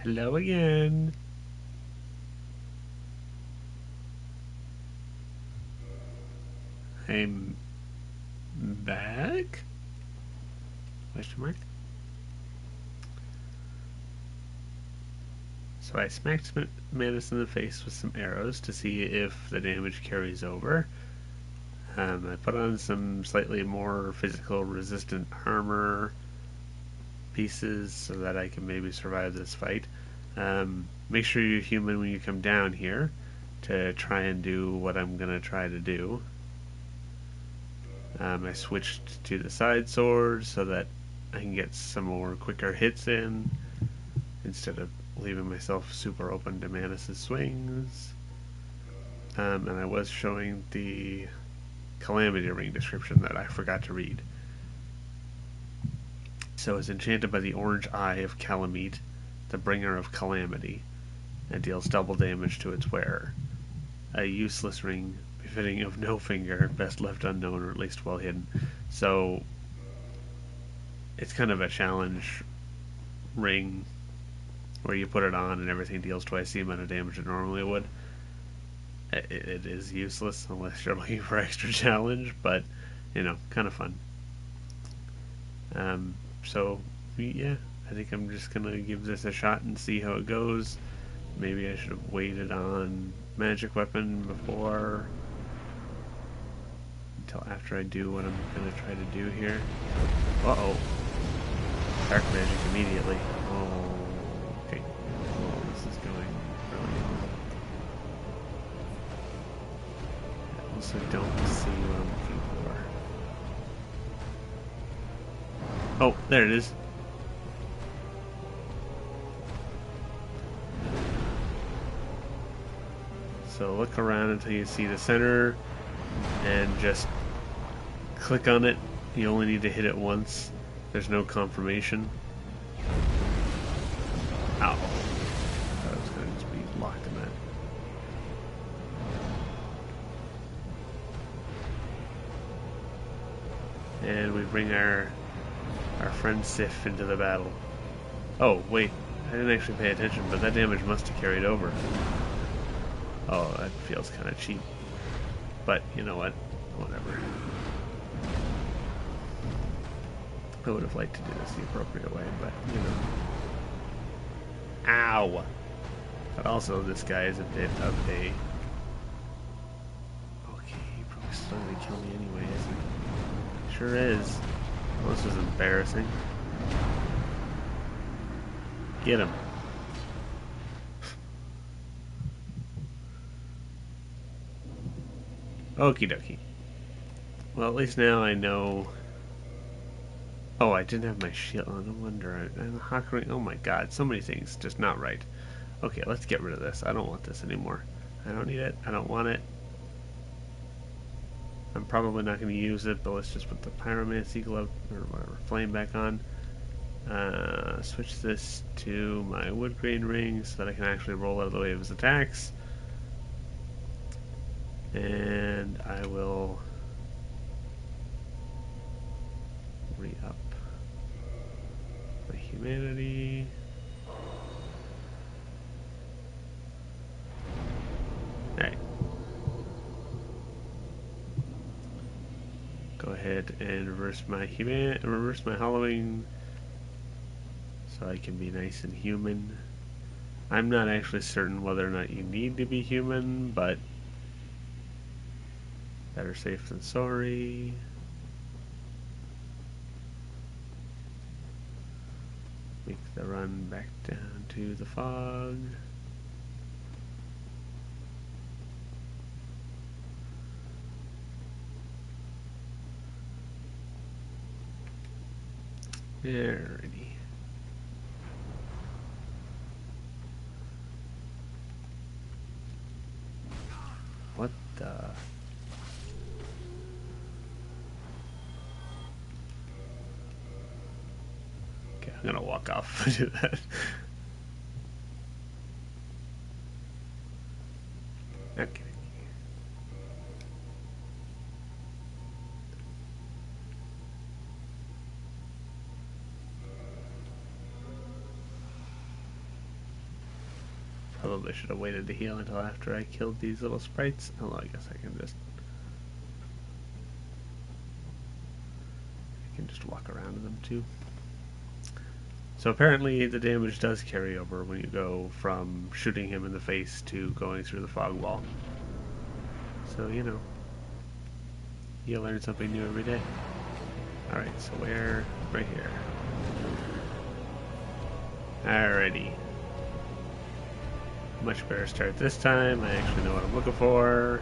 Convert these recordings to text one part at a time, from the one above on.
Hello again. I'm back? Question mark. So I smacked Manus in the face with some arrows to see if the damage carries over. I put on some slightly more physical resistant armor pieces so that I can maybe survive this fight. Make sure you're human when you come down here to try and do what I'm going to try to do. I switched to the side sword so that I can get some more quicker hits in instead of leaving myself super open to Manus' swings. And I was showing the Calamity Ring description that I forgot to read. So it's enchanted by the orange eye of Calamite, the bringer of calamity, and deals double damage to its wearer. A useless ring befitting of no finger, best left unknown or at least well hidden. So it's kind of a challenge ring where you put it on and everything deals twice the amount of damage it normally would. It is useless unless you're looking for extra challenge, but you know, kind of fun. So yeah, I think I'm just gonna give this a shot and see how it goes. Maybe I should have waited on magic weapon before until after I do what I'm gonna try to do here. Uh-oh. Dark magic immediately. Oh, okay. Oh, this is going really well. I also don't see what I'm looking for. Oh, there it is. So look around until you see the center and just click on it. You only need to hit it once. There's no confirmation. Ow. I thought I was going to just be locked in that. And we bring our friend Sif into the battle. Oh, wait. I didn't actually pay attention, but that damage must have carried over. Oh, that feels kind of cheap. But, you know what? Whatever. I would have liked to do this the appropriate way, but, you know. Ow! But also, this guy is a bit of a... Okay, he probably still gonna kill me anyway, isn't he? Sure is. Well, this was embarrassing. Get him. Okie dokie. Well, at least now I know... Oh, I didn't have my shield on. No wonder. And the hawk ring. Oh my god, so many things just not right. Okay, let's get rid of this. I don't want this anymore. I don't need it. I don't want it. I'm probably not going to use it, but let's just put the pyromancy glove or whatever flame back on. Switch this to my wood grain ring so that I can actually roll out of the way of his attacks. And I will re-up my humanity. Alright. Go ahead and reverse my hollowing so I can be nice and human. I'm not actually certain whether or not you need to be human, but better safe than sorry. Make the run back down to the fog. Alrighty. What the? Okay, I'm gonna walk off and do that. Okay. Probably should have waited to heal until after I killed these little sprites. Although I guess I can just walk around to them too. So apparently the damage does carry over when you go from shooting him in the face to going through the fog wall. So, you know, you learn something new every day. Alright, so where? Right here. Alrighty. Much better start this time. I actually know what I'm looking for.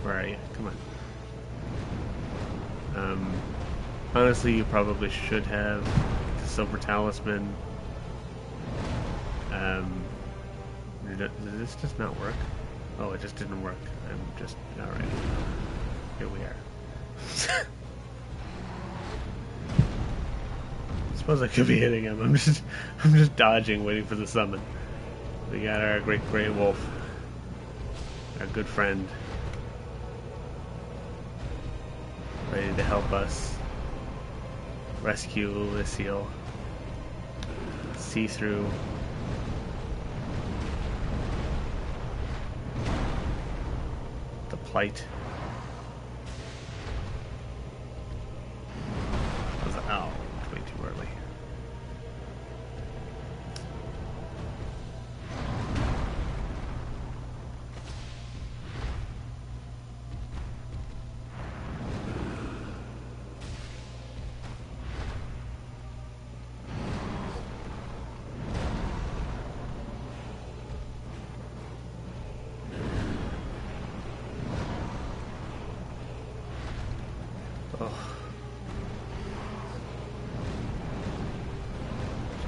Where are you? Come on. Honestly, you probably should have the Silver Talisman. Did this just not work? Oh, it just didn't work. I'm just... Alright. Here we are. I suppose I could be hitting him. I'm just dodging, waiting for the summon. We got our great gray wolf. Our good friend. Ready to help us rescue Lucille. See through. The plight. Oh, it's way too early. Oh.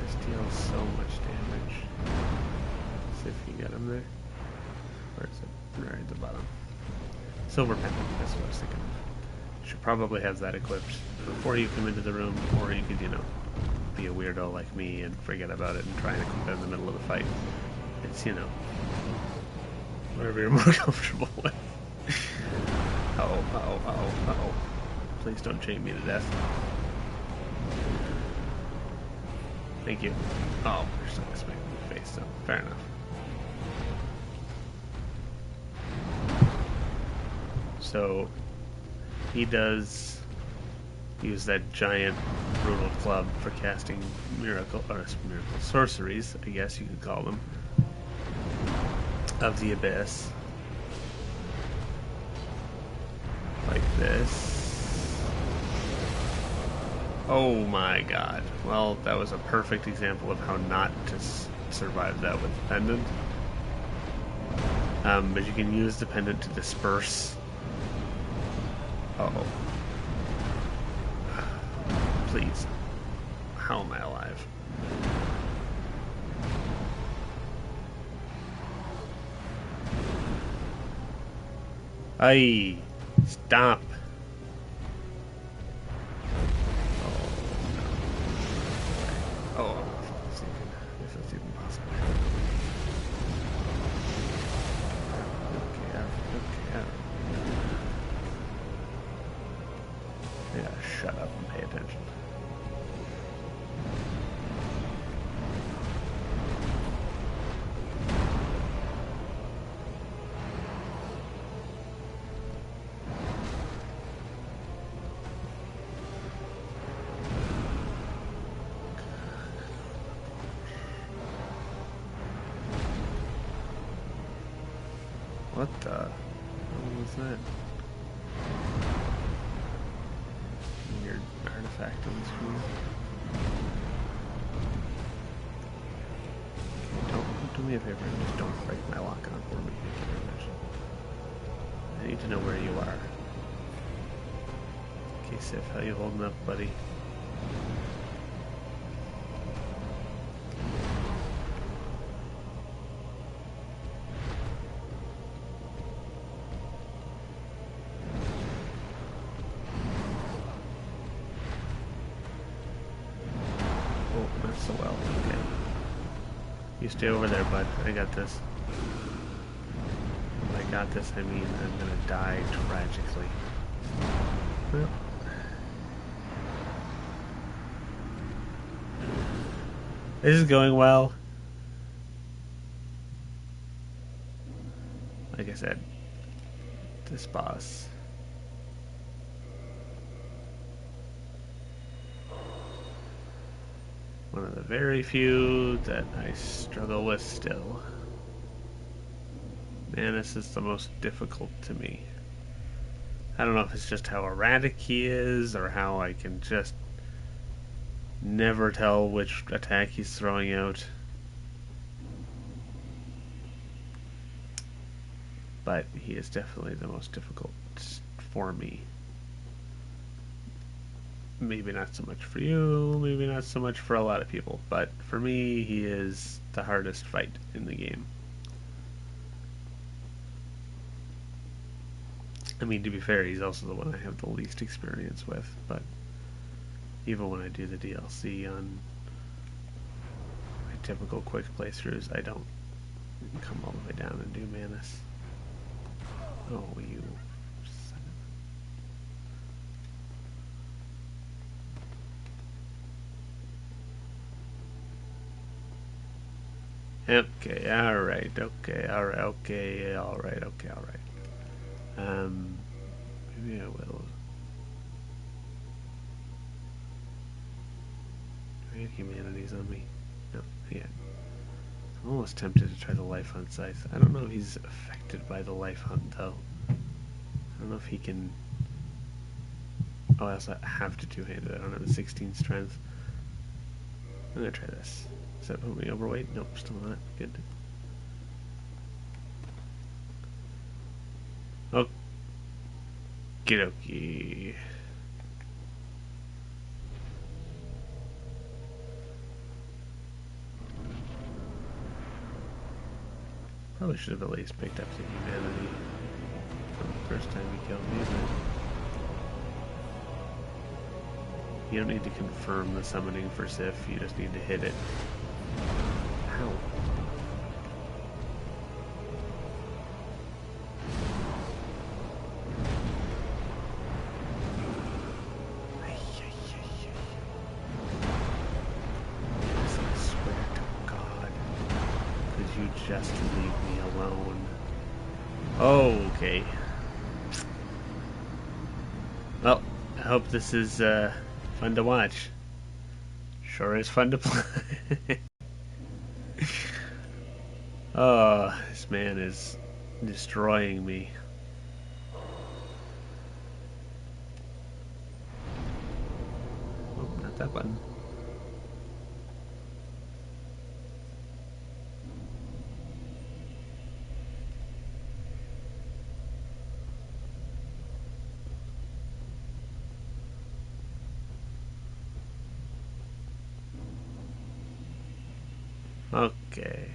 Just deals so much damage. Let's see if you get him there. Where is it? Right at the bottom. Silver pendant, that's what I was thinking of. Should probably have that equipped before you come into the room, or you could, you know, be a weirdo like me and forget about it and try and equip it in the middle of the fight. It's, you know, whatever you're more comfortable with. Uh-oh. Please don't chain me to death. Thank you. Oh, you're still smacking me in the face, so fair enough. So, he does use that giant brutal club for casting miracle sorceries, I guess you could call them, of the abyss. Like this. Oh my god. Well, that was a perfect example of how not to survive that with the pendant. But you can use the pendant to disperse. Uh-oh. Please. How am I alive? Aye. Stop. Oh, if that's even possible. Okay. Yeah, shut up and pay attention. What the hell was that? Weird artifact on the screen. Okay, don't do me a favor and just don't break my lock on for me. Thank you very much. I need to know where you are. Okay, Sif, how you holding up, buddy? Not so well. Okay. You stay over there, bud. I got this. By I got this, I mean I'm gonna die tragically. Well. This is going well. Like I said, this boss. One of the very few that I struggle with still. Manus is the most difficult to me. I don't know if it's just how erratic he is or how I can just never tell which attack he's throwing out. But he is definitely the most difficult for me. Maybe not so much for you, maybe not so much for a lot of people, but for me, he is the hardest fight in the game. I mean, to be fair, he's also the one I have the least experience with, but even when I do the DLC on my typical quick playthroughs, I don't come all the way down and do Manus. Oh, you son of... Okay, alright, okay, alright, okay, alright, okay, alright. Maybe I will. Do I have humanities on me? No, yeah. I'm almost tempted to try the life hunt scythe. I don't know if he's affected by the life hunt, though. I don't know if he can... Oh, I also have to two-handed. I don't have a 16 strength. I'm gonna try this. Does that put me overweight? Nope, still not. Good. Okie dokie. Probably should have at least picked up the humanity from the first time he killed me, but you don't need to confirm the summoning for Sif, you just need to hit it. Ow. Just leave me alone. Oh, okay. Well, I hope this is fun to watch. Sure is fun to play. Oh, this man is destroying me. Oh, not that button. Okay.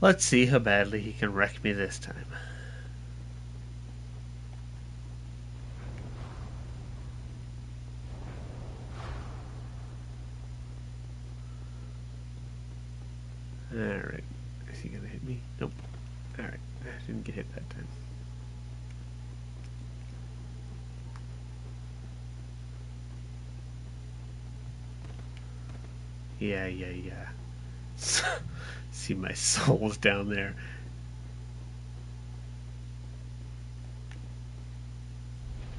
Let's see how badly he can wreck me this time. Alright. Is he gonna hit me? Nope. Alright. I didn't get hit that time. Yeah. See my souls down there.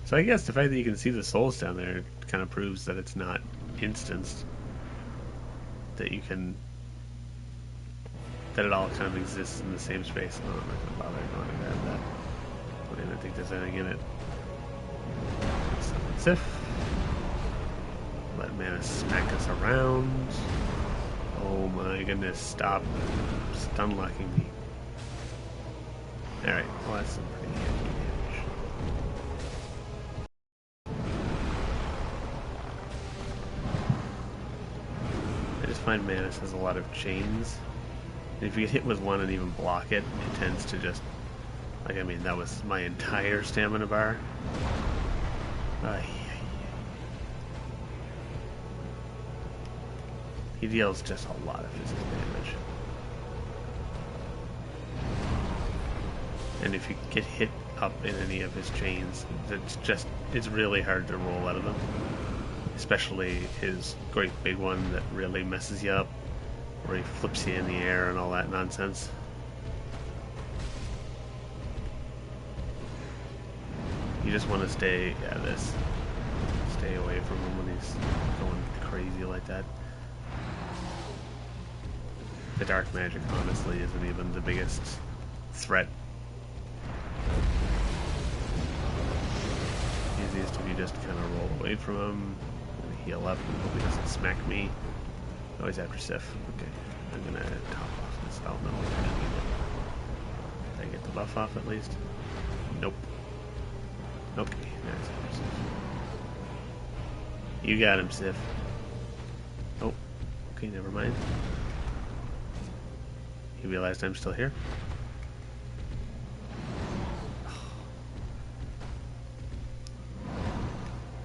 So I guess the fact that you can see the souls down there kind of proves that it's not instanced. That you can... that it all kind of exists in the same space. Oh, I'm not going to bother going to grab that. I don't even think there's anything in it. Summon Sif. Let mana smack us around. Oh my goodness, stop stun locking me. Alright, well that's some pretty heavy damage. I just find Manus has a lot of chains. And if you get hit with one and even block it, it tends to just... like, I mean, that was my entire stamina bar. He deals just a lot of physical damage. And if you get hit up in any of his chains, it's really hard to roll out of them. Especially his great big one that really messes you up, where he flips you in the air and all that nonsense. You just want to stay away from him when he's going crazy like that. The dark magic honestly isn't even the biggest threat. Easiest if you just kind of roll away from him and heal up and hope he doesn't smack me. Oh, he's after Sif. Okay, I'm gonna top off this. Oh no, did I get the buff off at least? Nope. Okay, that's after Sif. You got him, Sif. Oh, okay, never mind. You realized I'm still here?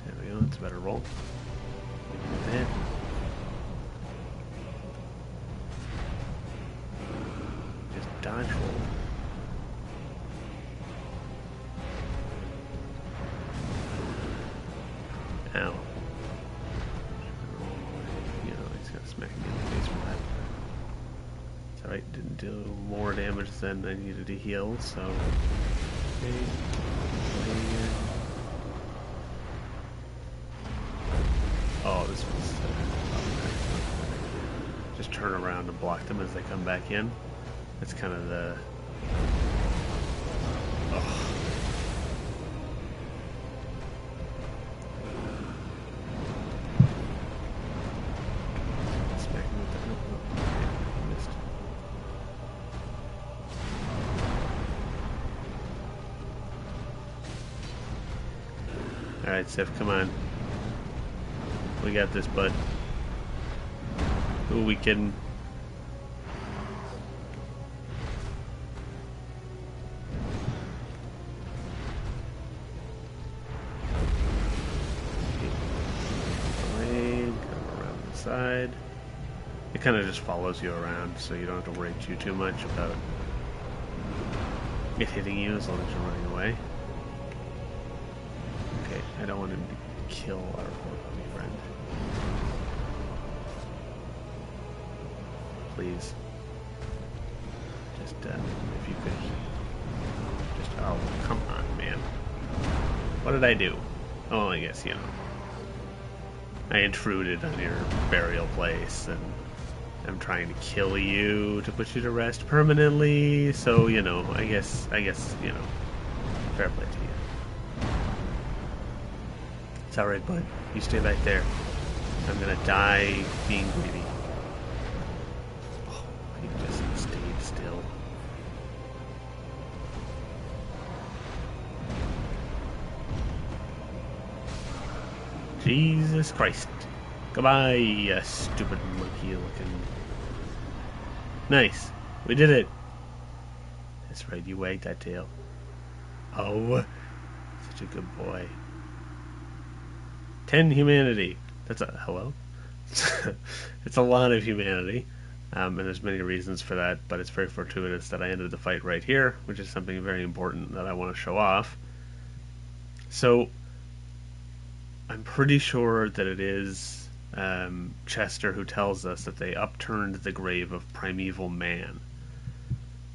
There we go, that's a better roll. There. Just dodge roll. Ow. You know, he's gonna smack me in the face for that. It's alright, didn't do more damage than I needed to heal, so... Okay. Oh, this was... just turn around and block them as they come back in. That's kind of the... Oh. Smack him with that. Oh, okay, missed. Alright, Sif, come on. We got this, bud. Who are we kidding? Away, come around the side. It kind of just follows you around, so you don't have to worry too much about it hitting you as long as you're running away. Okay, I don't want him to kill our poor puppy friend. Please. Just, if you could... Just, oh, come on, man. What did I do? Oh, I guess, you know. I intruded on your burial place, and I'm trying to kill you to put you to rest permanently, so, you know, I guess, you know, fair play to you. It's alright, bud. You stay back there. I'm gonna die being greedy. Oh, he just stayed still. Jesus Christ. Goodbye, you stupid monkey looking. Nice. We did it. That's right, you wagged that tail. Oh, such a good boy. 10 humanity. That's a hello. It's a lot of humanity, and there's many reasons for that, but it's very fortuitous that I ended the fight right here, which is something very important that I want to show off. So, I'm pretty sure that it is Chester who tells us that they upturned the grave of primeval man.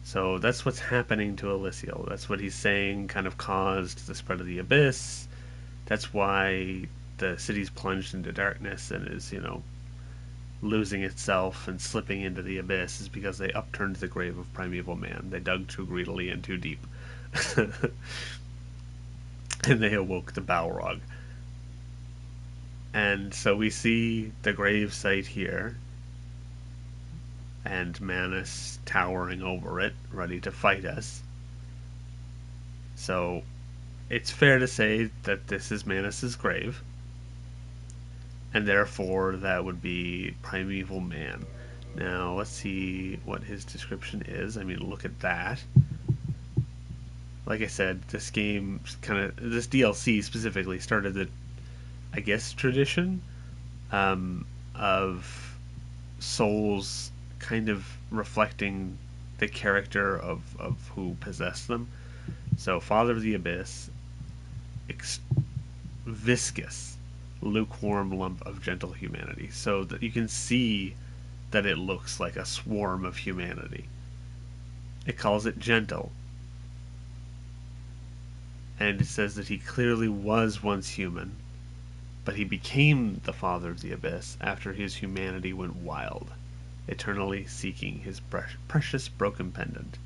So that's what's happening to Elysial. That's what he's saying kind of caused the spread of the abyss. That's why the city's plunged into darkness and is, you know, losing itself and slipping into the abyss, is because they upturned the grave of primeval man. They dug too greedily and too deep. And they awoke the Balrog. And so we see the grave site here, and Manus towering over it, ready to fight us. So it's fair to say that this is Manus's grave, and therefore that would be primeval man. Now let's see what his description is. I mean, look at that. Like I said, this game this DLC specifically started the, I guess, tradition of souls kind of reflecting the character of who possessed them. So, Father of the Abyss, viscous, lukewarm lump of gentle humanity. So that you can see that it looks like a swarm of humanity. It calls it gentle. And it says that he clearly was once human, but he became the Father of the Abyss after his humanity went wild, eternally seeking his precious broken pendant,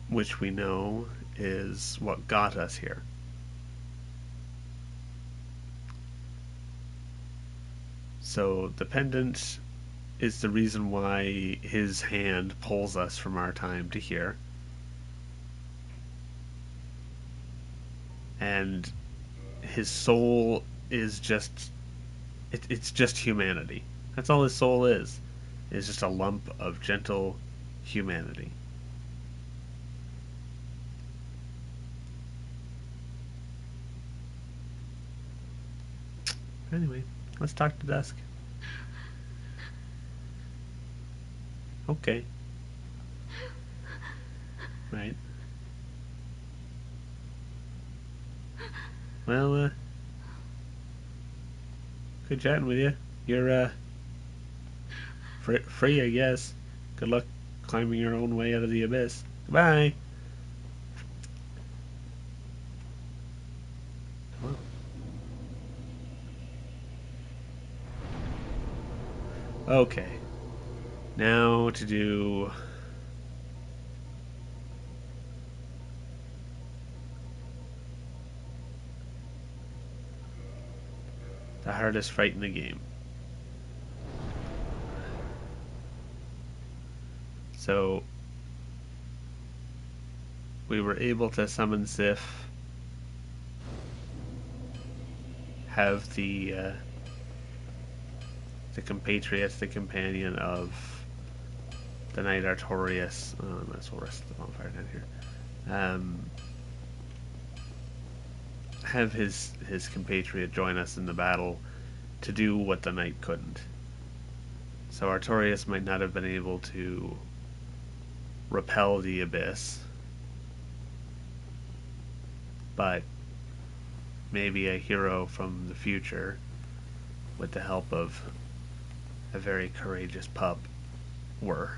which we know is what got us here. So the pendant is the reason why his hand pulls us from our time to here. And his soul is just it's just humanity. That's all his soul is. It's just a lump of gentle humanity. Anyway, let's talk to Dusk. Okay. Right. Well, good chatting with you. You're free, I guess. Good luck climbing your own way out of the abyss. Goodbye. Okay. Now to do the hardest fight in the game. So we were able to summon Sif, have the compatriot, the companion of the Knight Artorias. Might as well rest the bonfire down here. Have his compatriot join us in the battle to do what the knight couldn't. So Artorias might not have been able to repel the abyss, but maybe a hero from the future, with the help of a very courageous pup, were.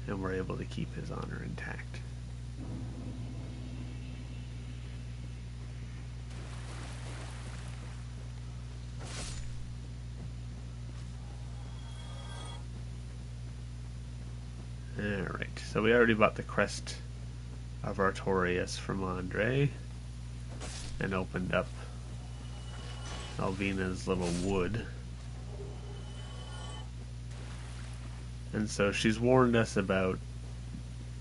And were able to keep his honor intact. Alright, so we already bought the crest of Artorias from Andre and opened up Alvina's little wood. And so she's warned us about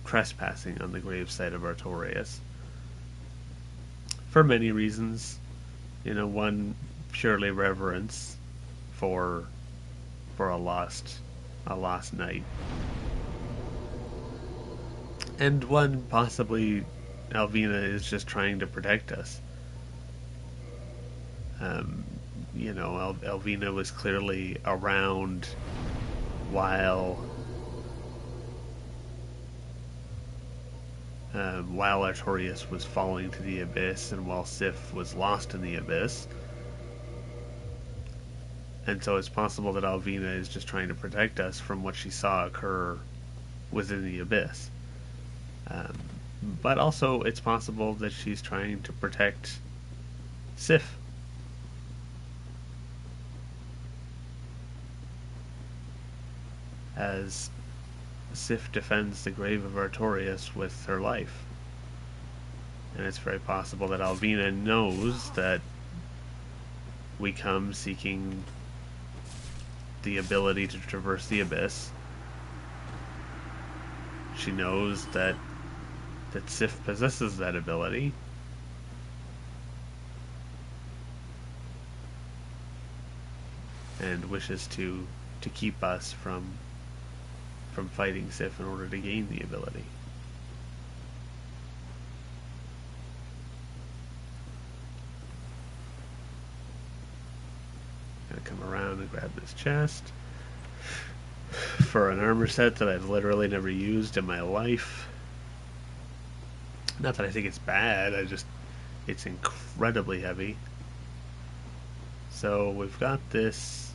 trespassing on the gravesite of Artorias. For many reasons. One, purely reverence for a lost knight. And one, possibly Alvina is just trying to protect us. Alvina was clearly around while Artorias was falling to the abyss and while Sif was lost in the abyss. And so it's possible that Alvina is just trying to protect us from what she saw occur within the abyss. But also it's possible that she's trying to protect Sif. As Sif defends the grave of Artorias with her life. And it's very possible that Alvina knows that we come seeking the ability to traverse the abyss. She knows that Sif possesses that ability. And wishes to keep us from fighting Sif in order to gain the ability. come around and grab this chest for an armor set that I've literally never used in my life. Not that I think it's bad, it's incredibly heavy. So we've got this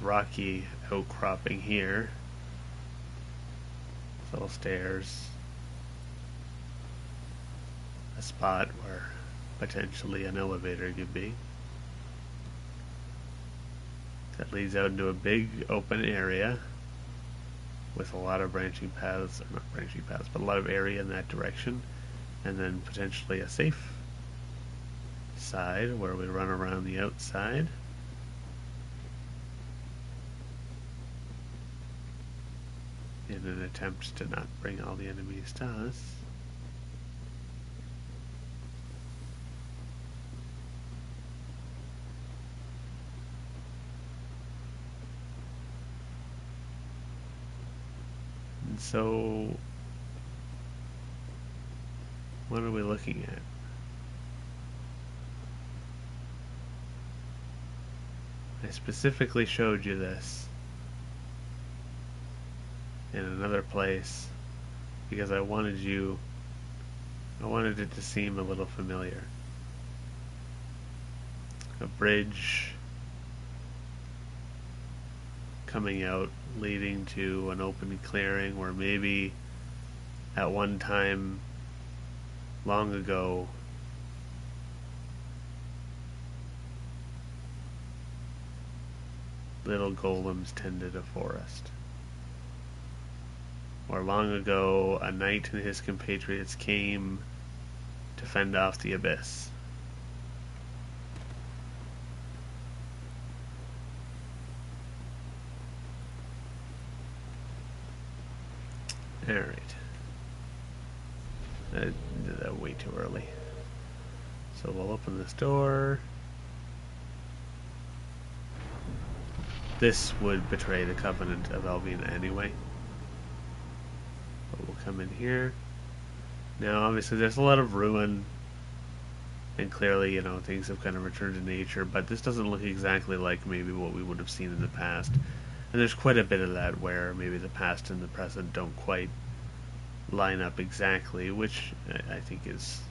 rocky outcropping here. Little stairs. A spot where potentially an elevator could be. That leads out into a big open area with a lot of branching paths, or not branching paths, but a lot of area in that direction, and then potentially a safe side where we run around the outside. In an attempt to not bring all the enemies to us. And so, what are we looking at? I specifically showed you this in another place because I wanted it to seem a little familiar. A bridge coming out leading to an open clearing where maybe at one time long ago little golems tended a forest. Or long ago, a knight and his compatriots came to fend off the abyss. Alright. I did that way too early. So we'll open this door. This would betray the covenant of Elvina anyway. But we'll come in here. Now obviously there's a lot of ruin, and clearly, you know, things have kind of returned to nature, but this doesn't look exactly like maybe what we would have seen in the past. And there's quite a bit of that where maybe the past and the present don't quite line up exactly, which I think is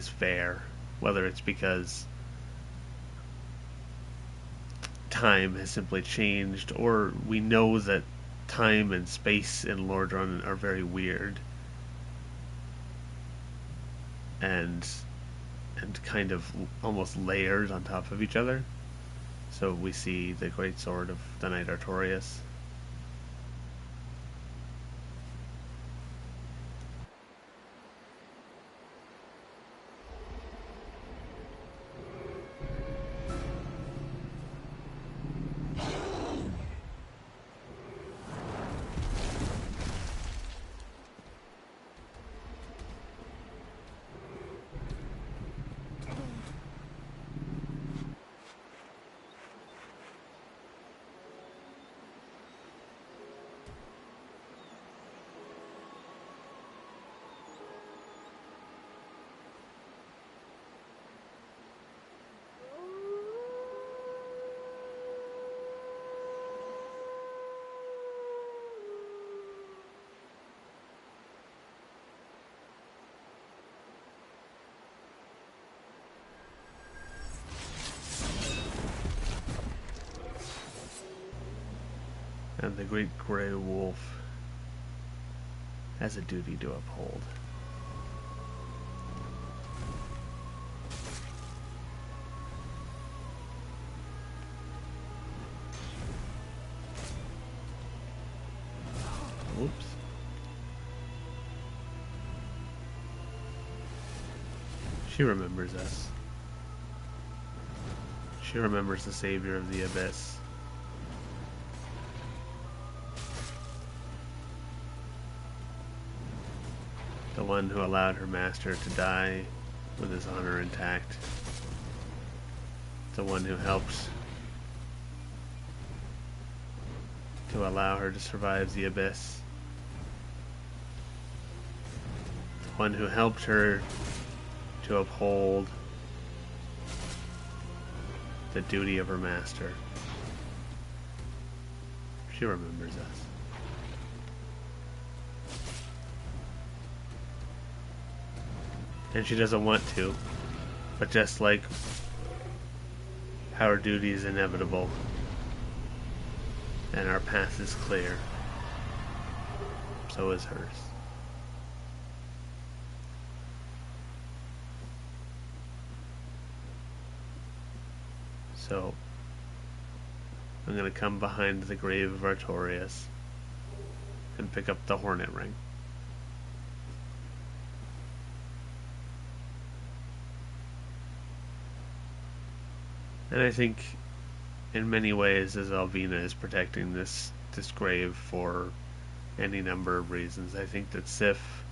fair. Whether it's because time has simply changed, or we know that time and space in Lordran are very weird and kind of almost layered on top of each other. So we see the great sword of the Knight Artorias. And the great grey wolf has a duty to uphold. Oops. She remembers us. She remembers the savior of the abyss. The one who allowed her master to die with his honor intact. The one who helped to allow her to survive the abyss. The one who helped her to uphold the duty of her master. She remembers us. And she doesn't want to, but just like our duty is inevitable and our path is clear, so is hers. So, I'm going to come behind the grave of Artorias and pick up the Hornet Ring. And I think, in many ways, as Alvina is protecting this grave for any number of reasons, I think that Sif,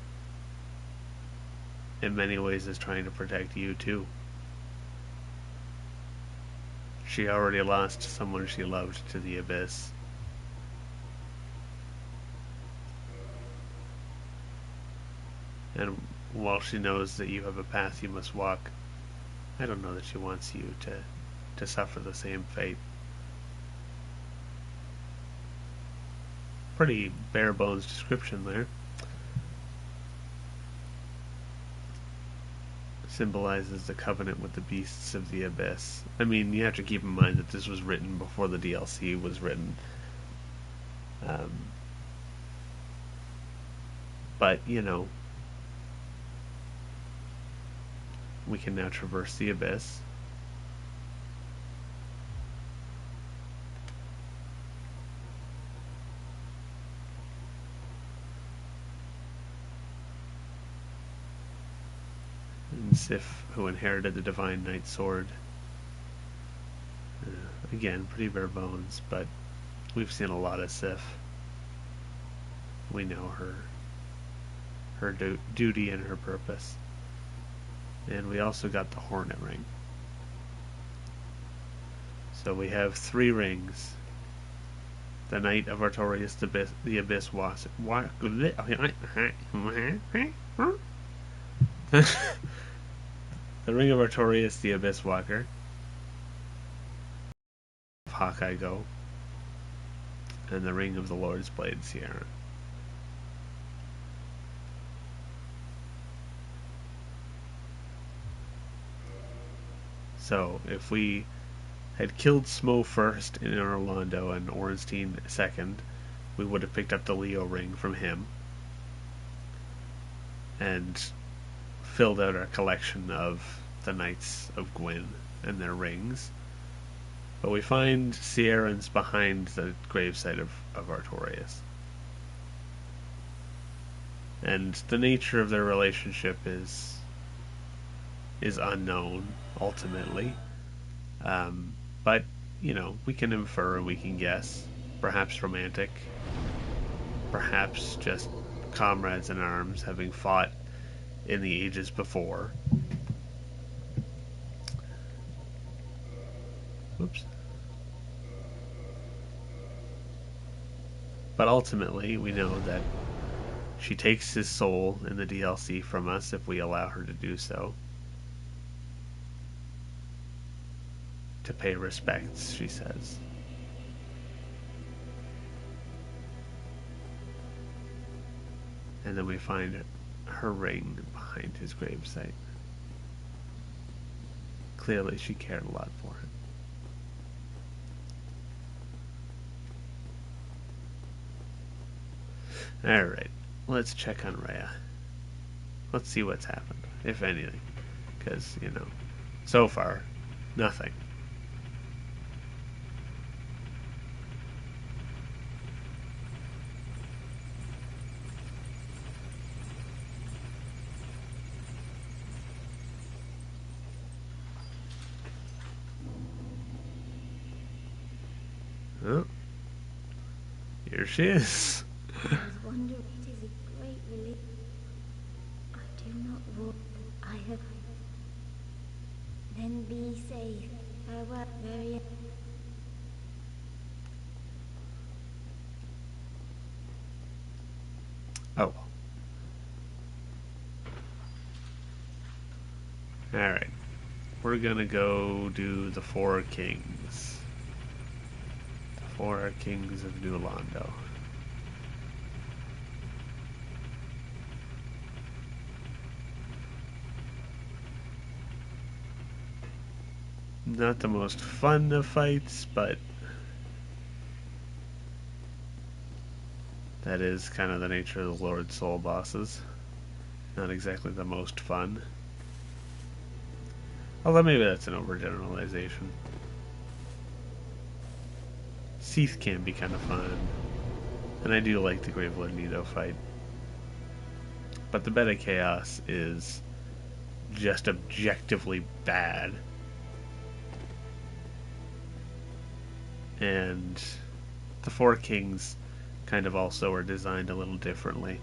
in many ways, is trying to protect you too. She already lost someone she loved to the Abyss. And while she knows that you have a path you must walk, I don't know that she wants you to suffer the same fate. Pretty bare bones description there. Symbolizes the covenant with the beasts of the abyss. I mean, you have to keep in mind that this was written before the DLC was written. But, you know, we can now traverse the abyss. And Sif, who inherited the Divine Knight Sword. Again, pretty bare bones, but we've seen a lot of Sif. We know her duty and her purpose. And we also got the Hornet Ring. So we have 3 rings. The Knight of Artorias, the Abyss was the Ring of Artorias, the Abyss Walker. Hawkeye Go. And the Ring of the Lord's Blade, Sierra. So, if we had killed Smo first in Orlando and Ornstein second, we would have picked up the Leo ring from him and filled out our collection of the Knights of Gwyn and their rings. But we find Sierrans behind the gravesite of Artorias. And the nature of their relationship is unknown, ultimately. But, you know, we can infer and we can guess. Perhaps romantic. Perhaps just comrades in arms, having fought in the ages before. Whoops. But ultimately, we know that she takes his soul in the DLC from us if we allow her to do so. To pay respects, she says. And then we find her ring behind his gravesite. Clearly, she cared a lot for him. Alright, let's check on Rhea. Let's see what's happened, if anything. Because, you know, so far, nothing. Oh, here she is. I was wondering, it is a great relief. I do not walk. I have. Then be safe. Farewell, very. Oh. Alright. we're gonna go do the Four Kings. The Four Kings of New Londo. Not the most fun of fights, but that is kind of the nature of the Lord Soul bosses. Not exactly the most fun. Although maybe that's an overgeneralization. Seath can be kind of fun. And I do like the Gravelord Nito fight. But the Bed of Chaos is just objectively bad. And the Four Kings kind of also are designed a little differently.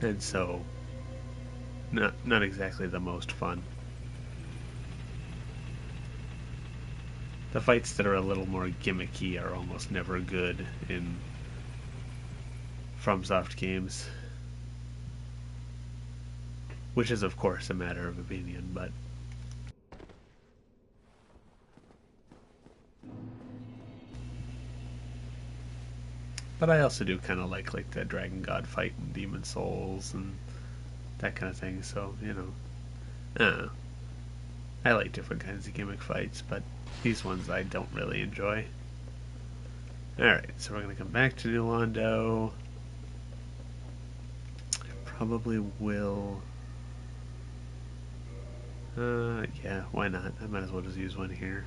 And so, not exactly the most fun. The fights that are a little more gimmicky are almost never good in FromSoft games. Which is, of course, a matter of opinion, but I also do kind of like the Dragon God fight in Demon Souls and that kind of thing. So I like different kinds of gimmick fights, but these ones I don't really enjoy. All right, so we're gonna come back to New Londo. Probably will. Yeah, why not? I might as well just use one here.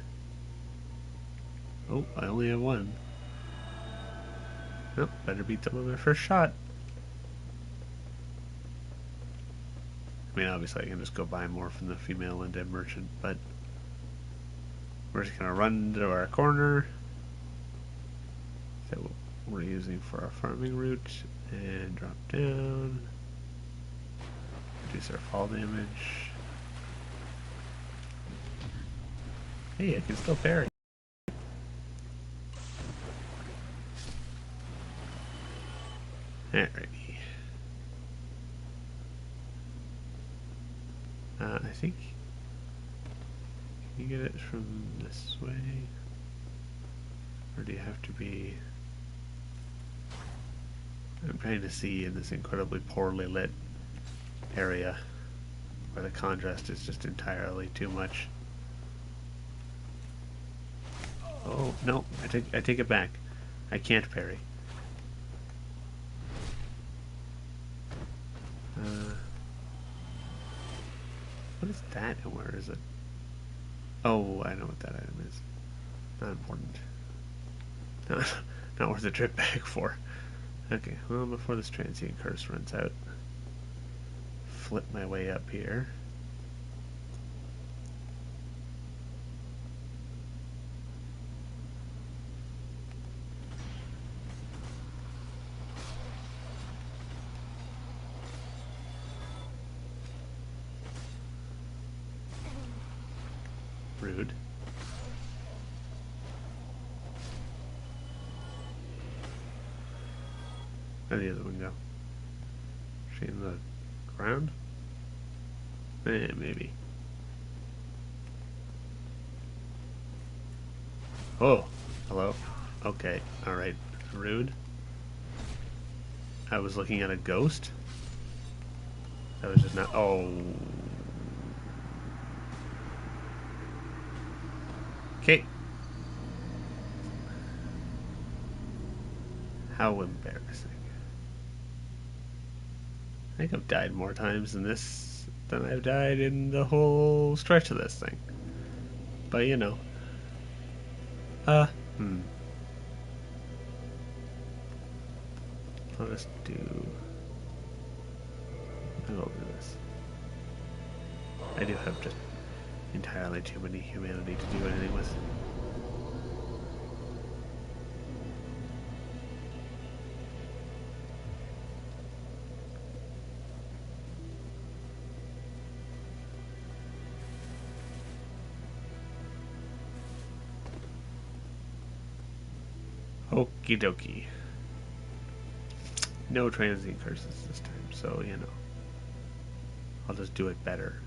Oh, I only have one. Oh, better beat them on my first shot. I mean, obviously I can just go buy more from the female undead merchant, but we're just gonna run to our corner that we're using for our farming route and drop down. Reduce our fall damage. Hey, I can still parry. Alrighty. I think. Can you get it from this way? Or do you have to be. I'm trying to see in this incredibly poorly lit area where the contrast is just entirely too much. Oh, no, I take it back. I can't parry. What is that and where is it? Oh, I know what that item is. Not important. Not worth the trip back for. Okay, well, before this transient curse runs out, flip my way up here. Rude. Where'd the other one go? Is she in the ground? Maybe. Oh, hello. Okay, alright. Rude. I was looking at a ghost? That was just not. Oh. Okay. How embarrassing. I think I've died more times in this than I've died in the whole stretch of this thing. But you know. Uh, hmm. I'll just do. I will do this. I do have just entirely too many humanity to do anything with. Okie dokie. No transient curses this time, so you know. I'll just do it better.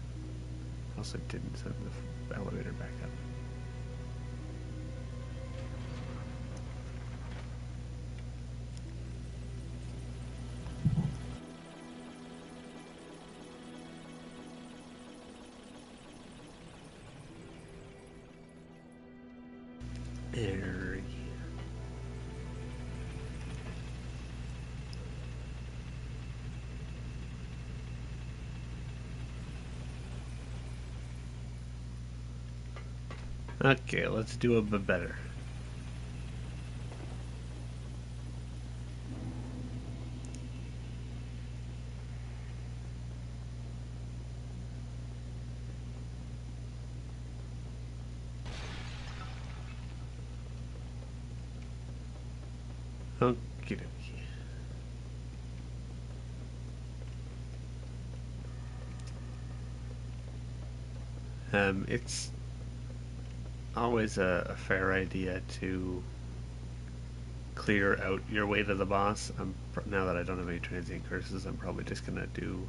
Also didn't send the elevator back up. There. Okay, let's do a bit better. Okie dokie. It's always a fair idea to clear out your way to the boss. Now that I don't have any transient curses, I'm probably just gonna do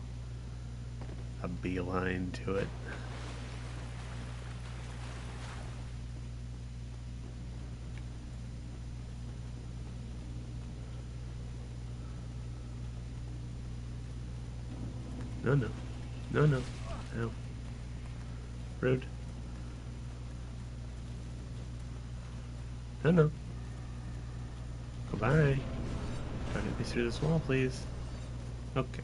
a beeline to it. No, no. No, no. No. Rude. No, no. Goodbye. Try to get me through this wall, please. Okay.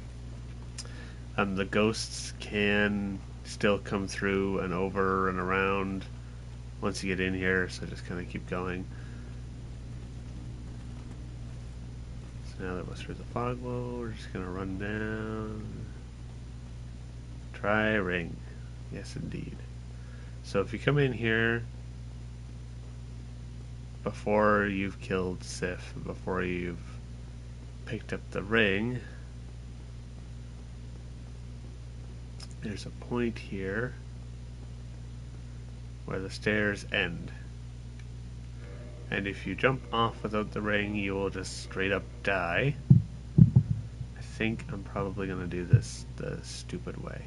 The ghosts can still come through and over and around once you get in here, so just kind of keep going. So now that we're through the fog wall, we're just gonna run down. Try ring. Yes, indeed. So if you come in here before you've killed Sif, before you've picked up the ring, there's a point here where the stairs end. And if you jump off without the ring, you will just straight up die. I think I'm probably going to do this the stupid way.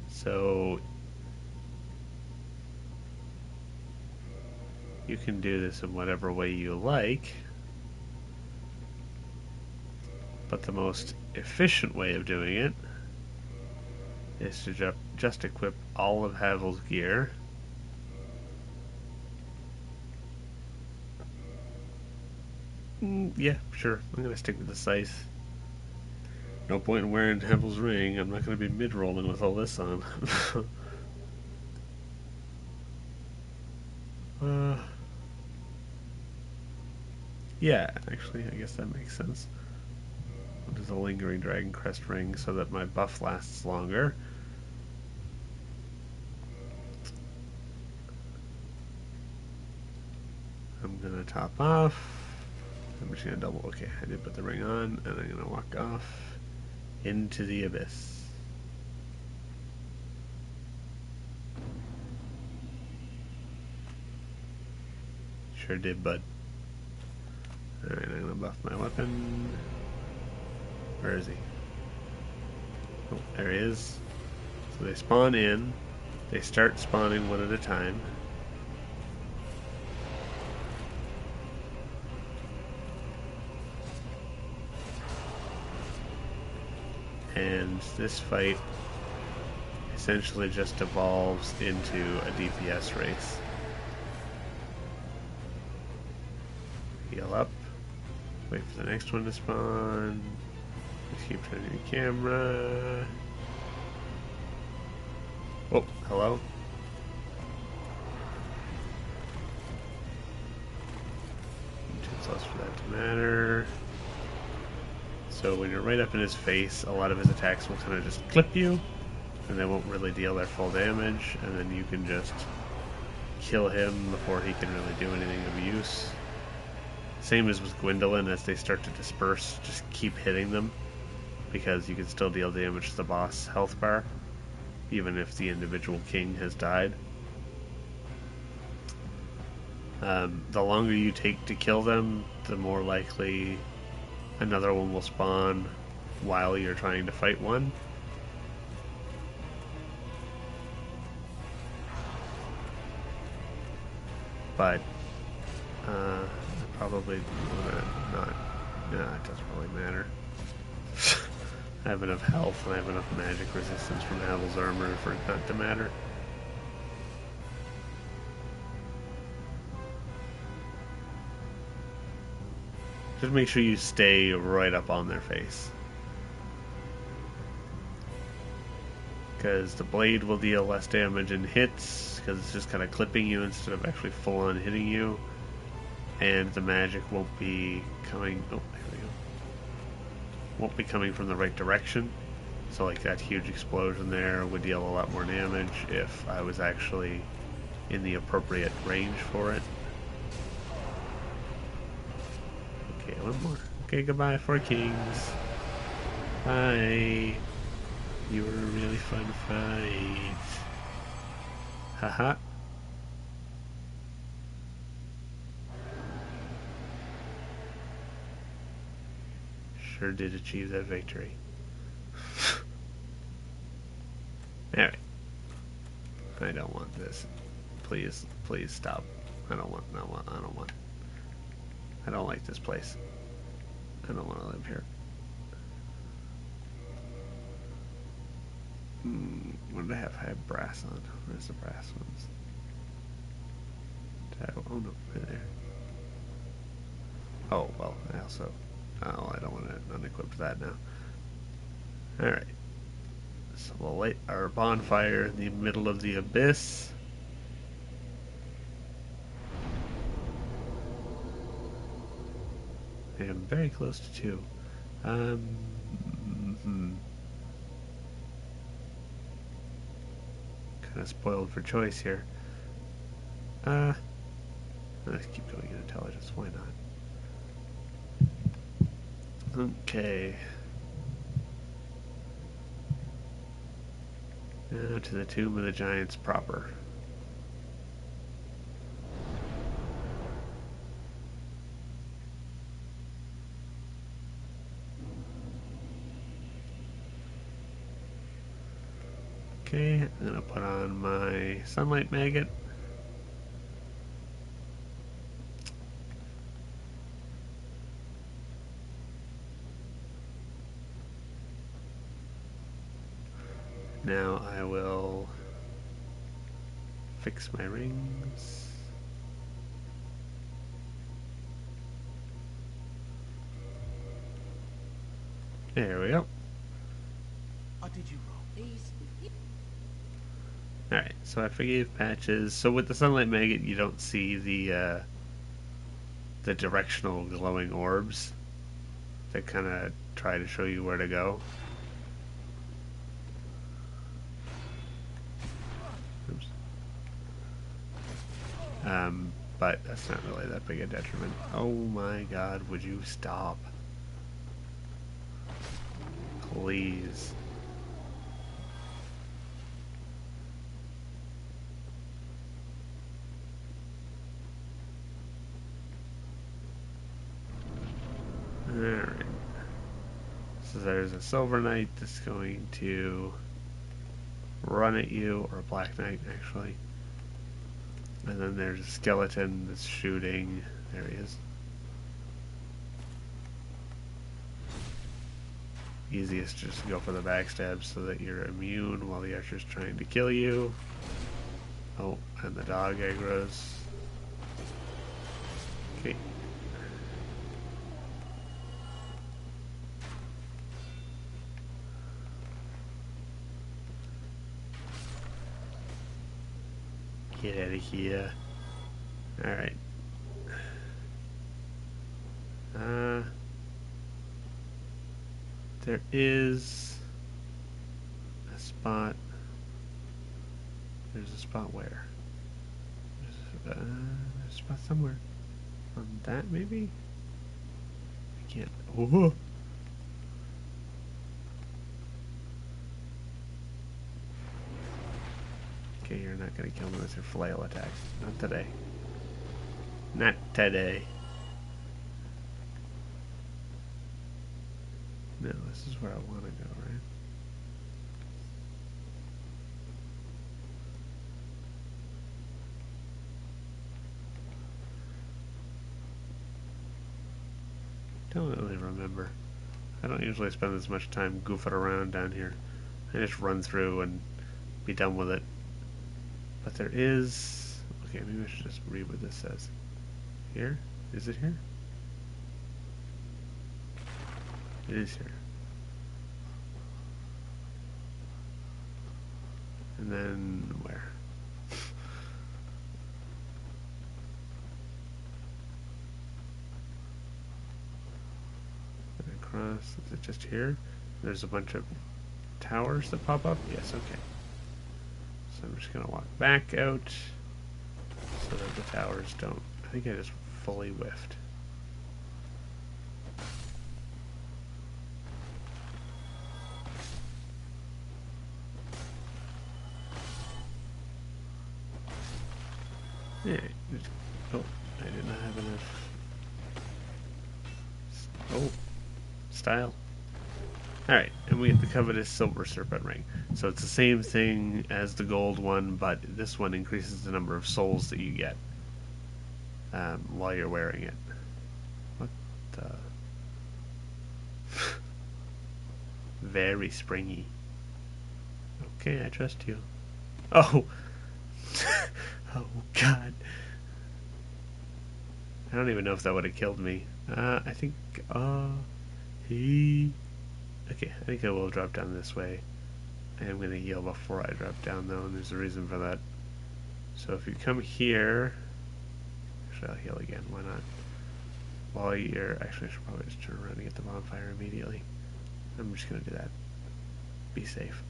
So you can do this in whatever way you like, but the most efficient way of doing it is to just equip all of Havel's gear. Yeah, sure. I'm going to stick with the scythe. No point in wearing Havel's ring. I'm not going to be mid-rolling with all this on. Yeah, actually, I guess that makes sense. I'll do the lingering dragon crest ring so that my buff lasts longer. I'm gonna top off. I'm just gonna double. Okay, I did put the ring on, and I'm gonna walk off into the abyss. Sure did, bud. Alright, I'm gonna buff my weapon. Where is he? Oh, there he is. So they spawn in. They start spawning one at a time. And this fight essentially just evolves into a DPS race. Heal up. Wait for the next one to spawn. Just keep turning your camera. Oh, hello? Too close for that to matter. So when you're right up in his face, a lot of his attacks will kind of just clip you, and they won't really deal their full damage, and then you can just kill him before he can really do anything of use. Same as with Gwendolyn, as they start to disperse, just keep hitting them, because you can still deal damage to the boss health bar, even if the individual king has died. The longer you take to kill them, the more likely another one will spawn, while you're trying to fight one. But I probably wanna not. Nah, it doesn't really matter. I have enough health and I have enough magic resistance from Havel's armor for it not to matter. Just make sure you stay right up on their face. Because the blade will deal less damage in hits, because it's just kind of clipping you instead of actually full on hitting you. And the magic won't be coming. Oh, there we go. Won't be coming from the right direction. So, like, that huge explosion there would deal a lot more damage if I was actually in the appropriate range for it. Okay, one more. Okay, goodbye, Four Kings. Bye. You were a really fun fight. Haha. Sure did achieve that victory. Alright. I don't want this. Please, please stop. I don't want, I don't like this place. I don't want to live here. What did I have? I have brass on. Where's the brass ones? Oh no, right there. Oh, well, I also... Oh, I don't want to unequip that now. Alright. So we'll light our bonfire in the middle of the abyss. I am very close to 2. Kind of spoiled for choice here. Let's keep going in intelligence. Why not? Okay. Now to the Tomb of the Giants proper. Okay, I'm gonna put on my sunlight maggot. Now I will fix my rings. There we go. Did you roll these? Alright, so I forgave Patches. So with the sunlight maggot, you don't see the directional glowing orbs that kind of try to show you where to go. Oops. But that's not really that big a detriment. Oh my god, would you stop? Please. Alright. So there's a Silver Knight that's going to run at you, or a Black Knight actually. And then there's a skeleton that's shooting. There he is. Easiest just to go for the backstab so that you're immune while the archer's trying to kill you. Oh, and the dog aggroes. Okay. Get out of here. Alright. There is a spot. There's a spot where? There's a spot somewhere. On that, maybe? I can't. Oh! Okay, you're not gonna kill me with your flail attacks. Not today. Not today. No, this is where I want to go, right? Don't really remember. I don't usually spend as much time goofing around down here. I just run through and be done with it. But there is... Okay, maybe I should just read what this says. Here? Is it here? It is here. And then where? And across, is it just here? There's a bunch of towers that pop up? Yes, okay. So I'm just gonna walk back out so that the towers don't... I think I just fully whiffed. Yeah, oh, I did not have enough. Oh, style. Alright, and we get the covetous silver serpent ring. So it's the same thing as the gold one, but this one increases the number of souls that you get while you're wearing it. What the... Very springy. Okay, I trust you. Oh! Oh, God. I don't even know if that would have killed me. I think, he... Okay, I think I will drop down this way. I am going to heal before I drop down, though, and there's a reason for that. So if you come here... Actually, I'll heal again, why not? While you're... Actually, I should probably just turn around and get the bonfire immediately. I'm just going to do that. Be safe.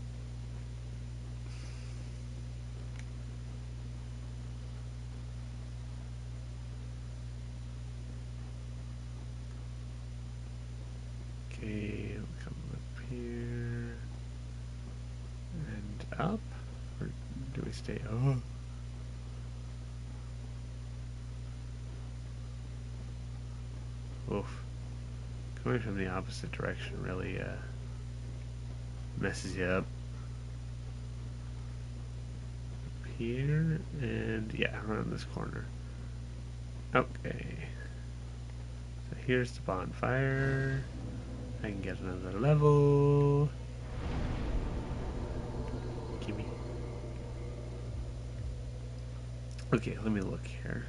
Okay, we'll come up here and up, or do we stay? Oh, oof! Going from the opposite direction really messes you up. Up here and yeah, around this corner. Okay, so here's the bonfire. I can get another level. Gimme. Okay, let me look here.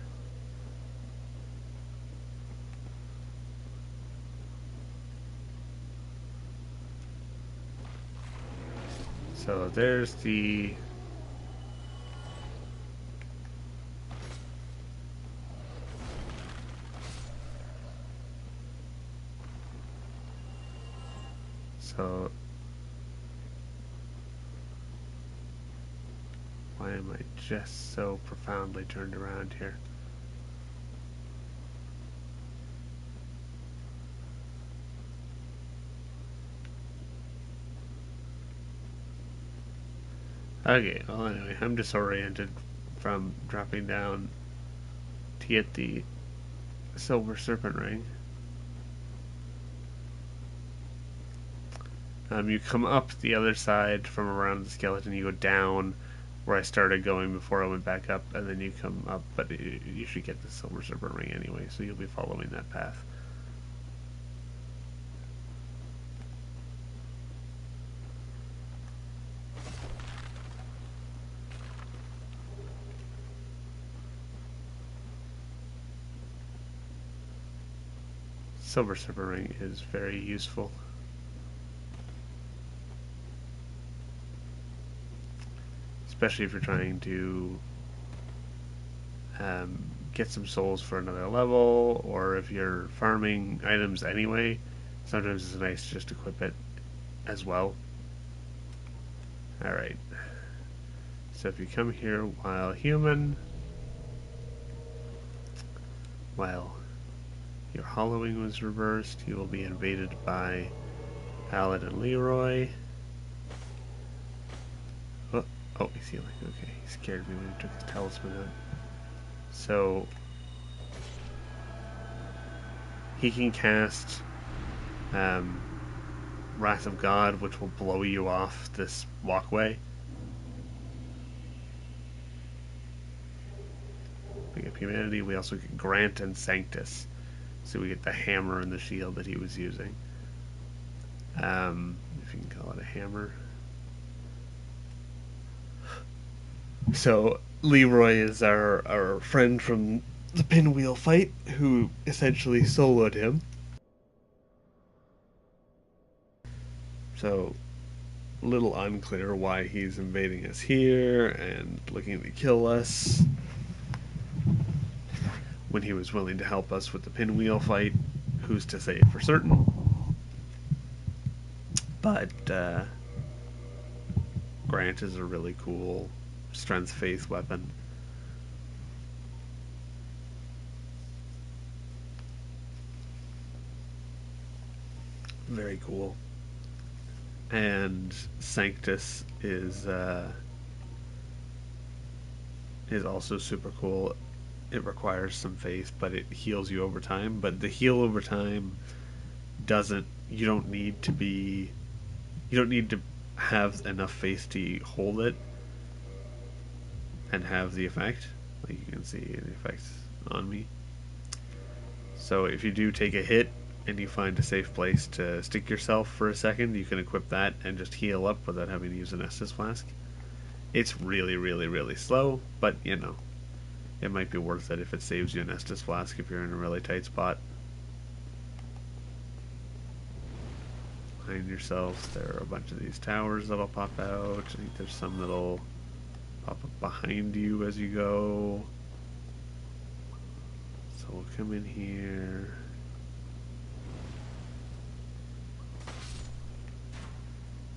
So there's the... So... Why am I just so profoundly turned around here? Okay, well anyway, I'm disoriented from dropping down to get the silver serpent ring. You come up the other side from around the skeleton, you go down where I started going before I went back up, and then you come up, but you should get the silver serpent ring anyway, so you'll be following that path. Silver serpent ring is very useful. Especially if you're trying to get some souls for another level, or if you're farming items anyway, sometimes it's nice to just equip it as well. Alright, so if you come here while human, while your hollowing was reversed, you will be invaded by Paladin Leroy. Oh, he's healing. Okay, he scared me when he took his talisman out. So, he can cast Wrath of God, which will blow you off this walkway. We get Humanity. We also get Grant and Sanctus. So we get the hammer and the shield that he was using. If you can call it a hammer. So Leroy is our friend from the pinwheel fight who essentially soloed him. So a little unclear why he's invading us here and looking to kill us when he was willing to help us with the pinwheel fight. Who's to say it for certain? But Grant is a really cool strength faith weapon. Very cool. And Sanctus is also super cool. It requires some faith, but it heals you over time. But the heal over time doesn't. You don't need to be. You don't need to have enough faith to hold it and have the effect. Like you can see the effects on me. So if you do take a hit and you find a safe place to stick yourself for a second, you can equip that and just heal up without having to use an Estus flask. It's really, really, really slow, but you know, it might be worth it if it saves you an Estus flask if you're in a really tight spot. Behind yourself, there are a bunch of these towers that'll pop out. I think there's some that'll pop up behind you as you go. So we'll come in here.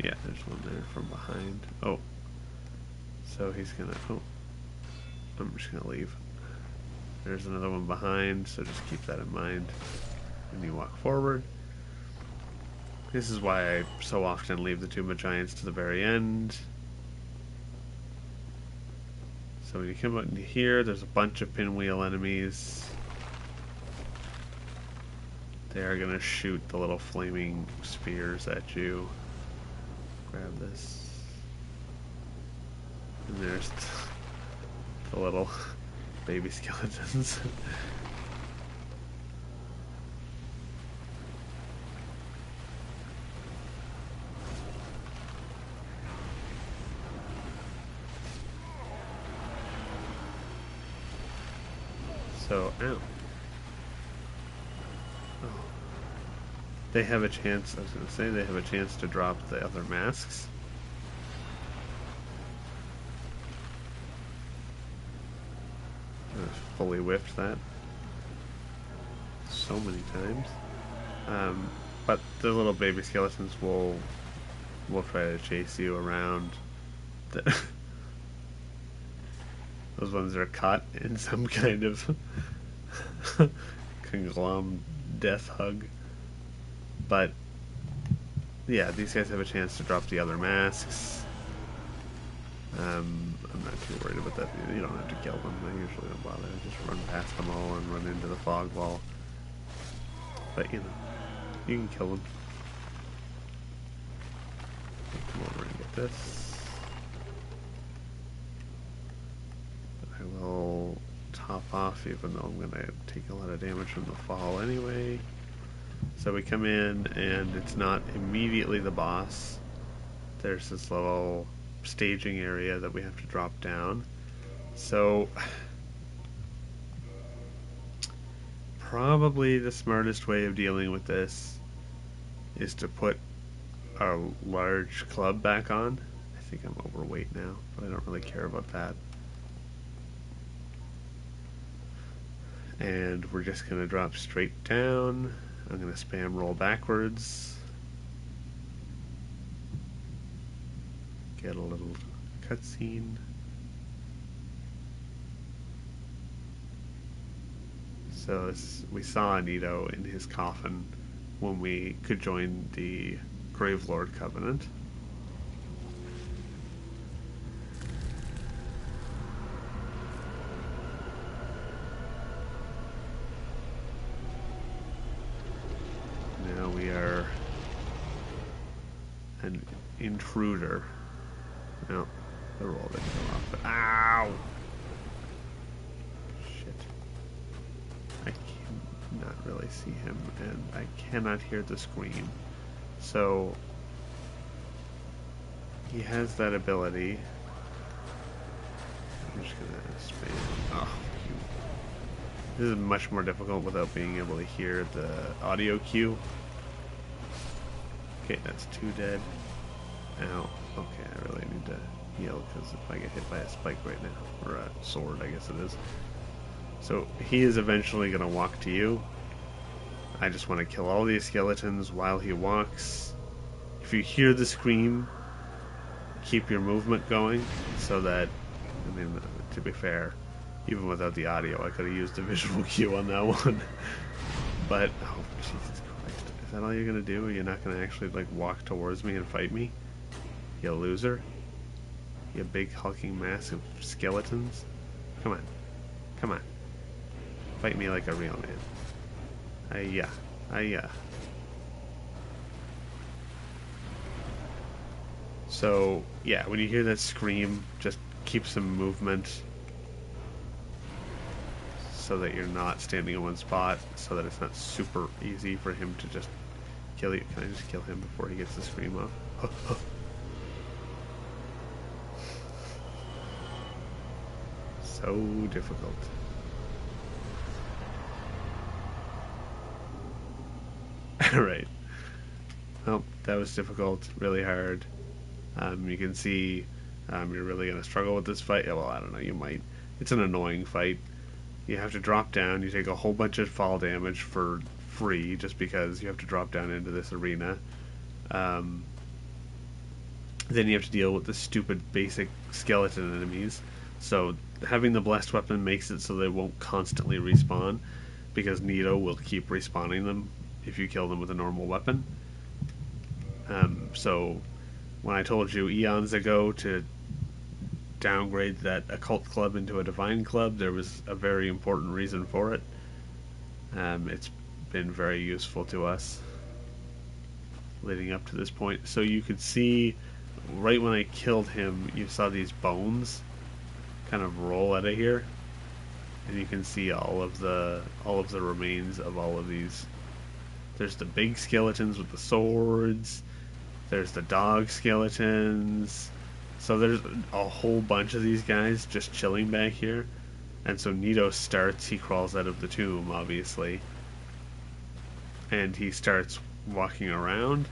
Yeah, there's one there from behind. Oh. So he's gonna... Oh. I'm just gonna leave. There's another one behind, so just keep that in mind when you walk forward. This is why I so often leave the Tomb of Giants to the very end. So when you come out into here, there's a bunch of pinwheel enemies. They are gonna shoot the little flaming spears at you. Grab this. And there's the little baby skeletons. So, ow. Oh. They have a chance, I was going to say, they have a chance to drop the other masks. I've fully whiffed that so many times. But the little baby skeletons will try to chase you around. Those ones are caught in some kind of conglomerate death hug. But yeah, these guys have a chance to drop the other masks. I'm not too worried about that. You don't have to kill them. I usually don't bother. I just run past them all and run into the fog wall. But you know, you can kill them. Come over and get this. I will top off, even though I'm going to take a lot of damage from the fall anyway. So we come in, and it's not immediately the boss. There's this little staging area that we have to drop down. So probably the smartest way of dealing with this is to put our large club back on. I think I'm overweight now, but I don't really care about that. And we're just going to drop straight down. I'm going to spam roll backwards. Get a little cutscene. So we saw Anito in his coffin when we could join the Gravelord Covenant. Now we are intruder. No, the roll didn't go off. But ow! Shit. I cannot really see him, and I cannot hear the scream. So he has that ability. I'm just gonna spam. Oh, this is much more difficult without being able to hear the audio cue. Okay, that's 2 dead. Ow. Okay, I really need to heal because if I get hit by a spike right now, or a sword, I guess it is. So he is eventually going to walk to you. I just want to kill all these skeletons while he walks. If you hear the scream, keep your movement going so that, I mean, to be fair, even without the audio, I could have used a visual cue on that one. But, oh, Jesus Christ. Is that all you're going to do? You're not going to actually, like, walk towards me and fight me? You loser. You big hulking mass of skeletons. Come on. Come on. Fight me like a real man. Ayah. Ayah. So, yeah, when you hear that scream, just keep some movement so that you're not standing in one spot, so that it's not super easy for him to just kill you. Can I just kill him before he gets the scream off? So difficult. Alright. Well, that was difficult, really hard. You can see you're really going to struggle with this fight. Yeah, well, I don't know, you might. It's an annoying fight. You have to drop down. You take a whole bunch of fall damage for free just because you have to drop down into this arena. Then you have to deal with the stupid basic skeleton enemies. So having the blessed weapon makes it so they won't constantly respawn, because Nito will keep respawning them if you kill them with a normal weapon. So when I told you eons ago to downgrade that occult club into a divine club, there was a very important reason for it. It's been very useful to us leading up to this point. So you could see right when I killed him, you saw these bones kind of roll out of here, and you can see all of the remains of all of these. There's the big skeletons with the swords. There's the dog skeletons. So there's a whole bunch of these guys just chilling back here. And so Nito starts, he crawls out of the tomb, obviously. And he starts walking around.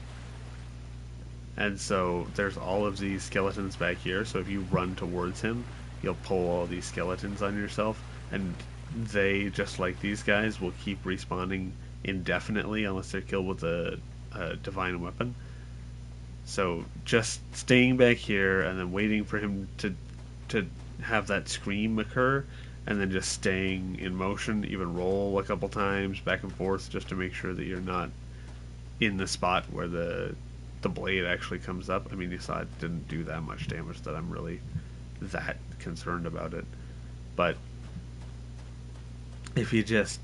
And so there's all of these skeletons back here. So if you run towards him, you'll pull all these skeletons on yourself. And they, just like these guys, will keep respawning indefinitely unless they're killed with a divine weapon. So just staying back here and then waiting for him to have that scream occur, and then just staying in motion, even roll a couple times back and forth just to make sure that you're not in the spot where the blade actually comes up. I mean, you saw it didn't do that much damage that I'm really that concerned about it. But if you just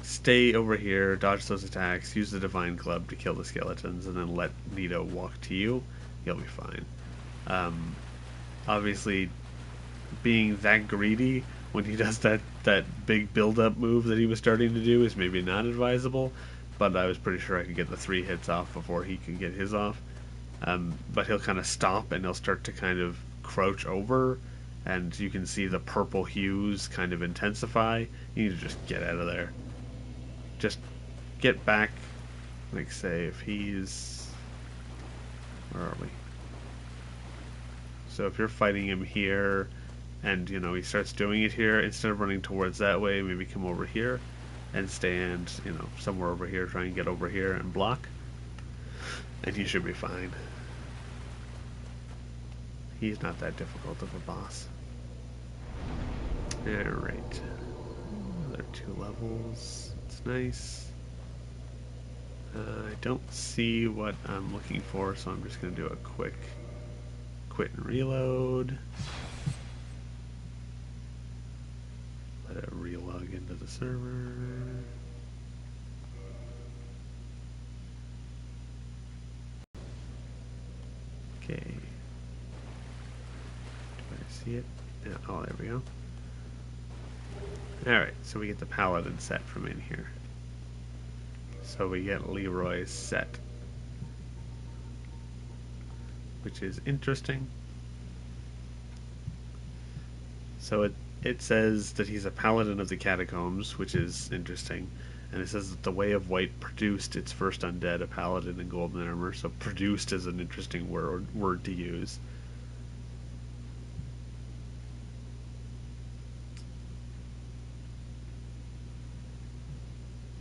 stay over here, dodge those attacks, use the Divine Club to kill the skeletons, and then let Nito walk to you, you'll be fine. Obviously, being that greedy when he does that big build-up move that he was starting to do is maybe not advisable, but I was pretty sure I could get the 3 hits off before he could get his off. But he'll kind of stop, and he'll start to kind of crouch over, and you can see the purple hues kind of intensify. You need to just get out of there. Just get back, like, say, if he's... Where are we? So if you're fighting him here, and, you know, he starts doing it here, instead of running towards that way, maybe come over here, and stand, you know, somewhere over here, try and get over here and block, and you should be fine. He's not that difficult of a boss. Alright. Another 2 levels. It's nice. I don't see what I'm looking for, so I'm just going to do a quick quit and reload. Let it relog into the server. Okay. Do I see it? Yeah, oh, there we go. Alright, so we get the Paladin set from in here. So we get Leroy's set, which is interesting. So it says that he's a paladin of the catacombs, which is interesting. And it says that the Way of White produced its first undead, a paladin in golden armor. So produced is an interesting word to use.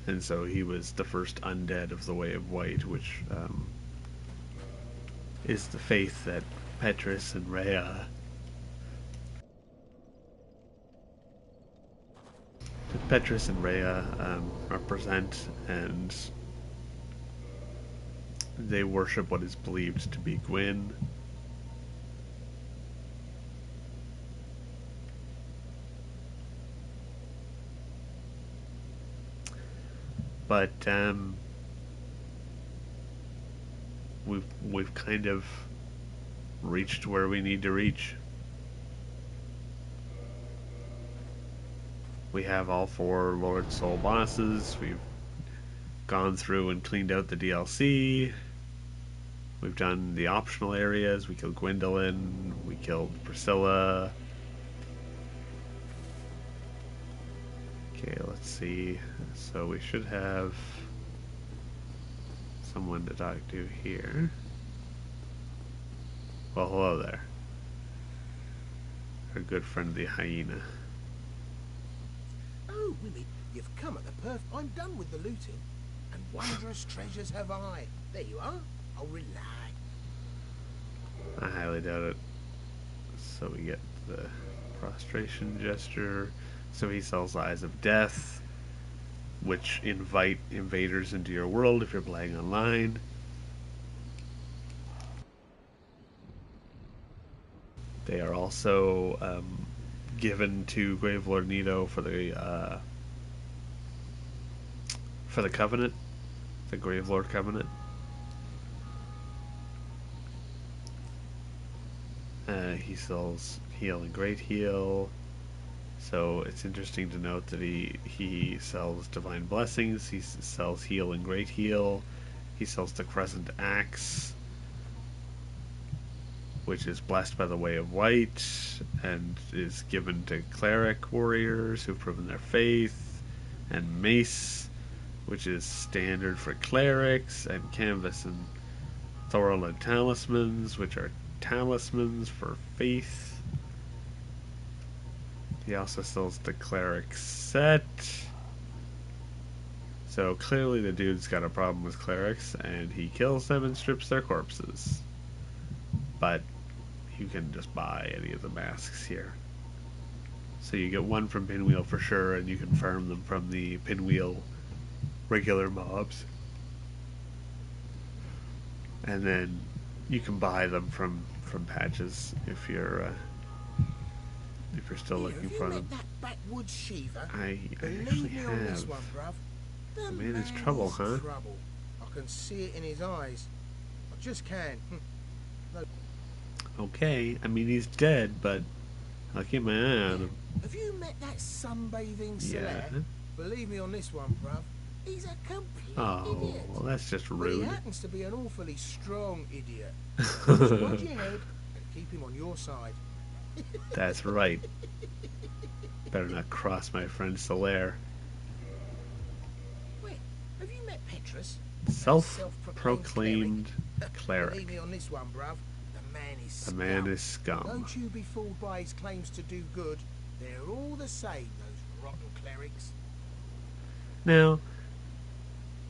And so he was the first undead of the Way of White, which is the faith that Petrus and Rhea represent, and they worship what is believed to be Gwyn. But we've kind of reached where we need to reach. We have all 4 Lord Soul bosses. We've gone through and cleaned out the DLC. We've done the optional areas. We killed Gwendolyn. We killed Priscilla. Okay, let's see. So we should have someone to talk to here. Well, hello there. Our good friend the hyena. Oh, Willie, you've come at the I'm done with the looting, and wondrous treasures have I. There you are. I'll rely. I highly doubt it. So we get the prostration gesture. So he sells Eyes of Death, which invite invaders into your world if you're playing online. They are also given to Gravelord Nito for the Covenant, the Gravelord Covenant. He sells Heal and Great Heal. So it's interesting to note that he sells Divine Blessings, he sells Heal and Great Heal, he sells the Crescent Axe, which is blessed by the Way of White, and is given to Cleric Warriors who've proven their faith, and Mace, which is standard for Clerics, and Canvas and Thorl and Talismans, which are talismans for faith. He also sells the Cleric set. So clearly the dude's got a problem with clerics, and he kills them and strips their corpses. But you can just buy any of the masks here. So you get one from Pinwheel for sure, and you can farm them from the Pinwheel regular mobs. And then you can buy them from patches if you're still looking for them. That backwoods sheaver? I Believe actually me on this have. one, bruv. The man is trouble, huh? Trouble. I can see it in his eyes. I just can. No. Okay, I mean he's dead, but I'll keep my eye on him. Have you met that sunbathing Celeste? Yeah. Believe me on this one, bruv. He's a complete idiot. Well, that's just But rude. he happens to be an awfully strong idiot. Just nod your head and keep him on your side. That's right. Better not cross my friend Solaire. Wait, have you met Petrus? Self-proclaimed cleric. Believe me on this one, bruv. The man is The scum. man is scum. Don't you be fooled by his claims to do good. They're all the same, those rotten clerics. Now,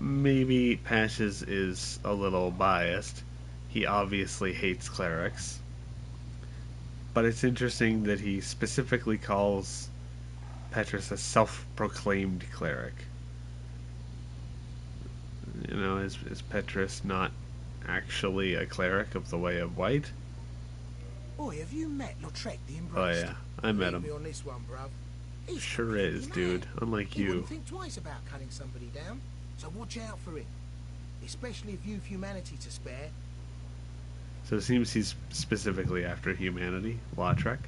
maybe Patches is a little biased. He obviously hates clerics. But it's interesting that he specifically calls Petrus a self-proclaimed cleric. You know, is Petrus not actually a cleric of the Way of White? Boy, have you met Lautrec the Oh Embraced? yeah, I met Believe me him. on this one, bruv. He's Sure is, completely mad. dude. Unlike He you. wouldn't think twice about cutting somebody down, so watch out for him. Especially if you've humanity to spare. So it seems he's specifically after humanity, Lautrec.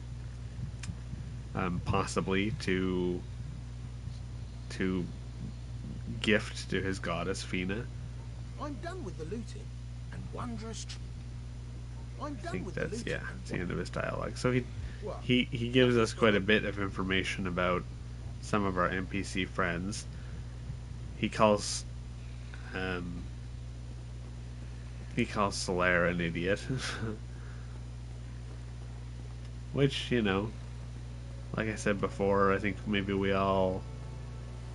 Possibly to gift to his goddess Fina. I'm done with the looting and wondrous. I'm I done think with the that's looting it's the end of his dialogue. So What? he gives us quite a bit of information about some of our NPC friends. He calls um, Solaire an idiot, which like I said before, I think maybe we all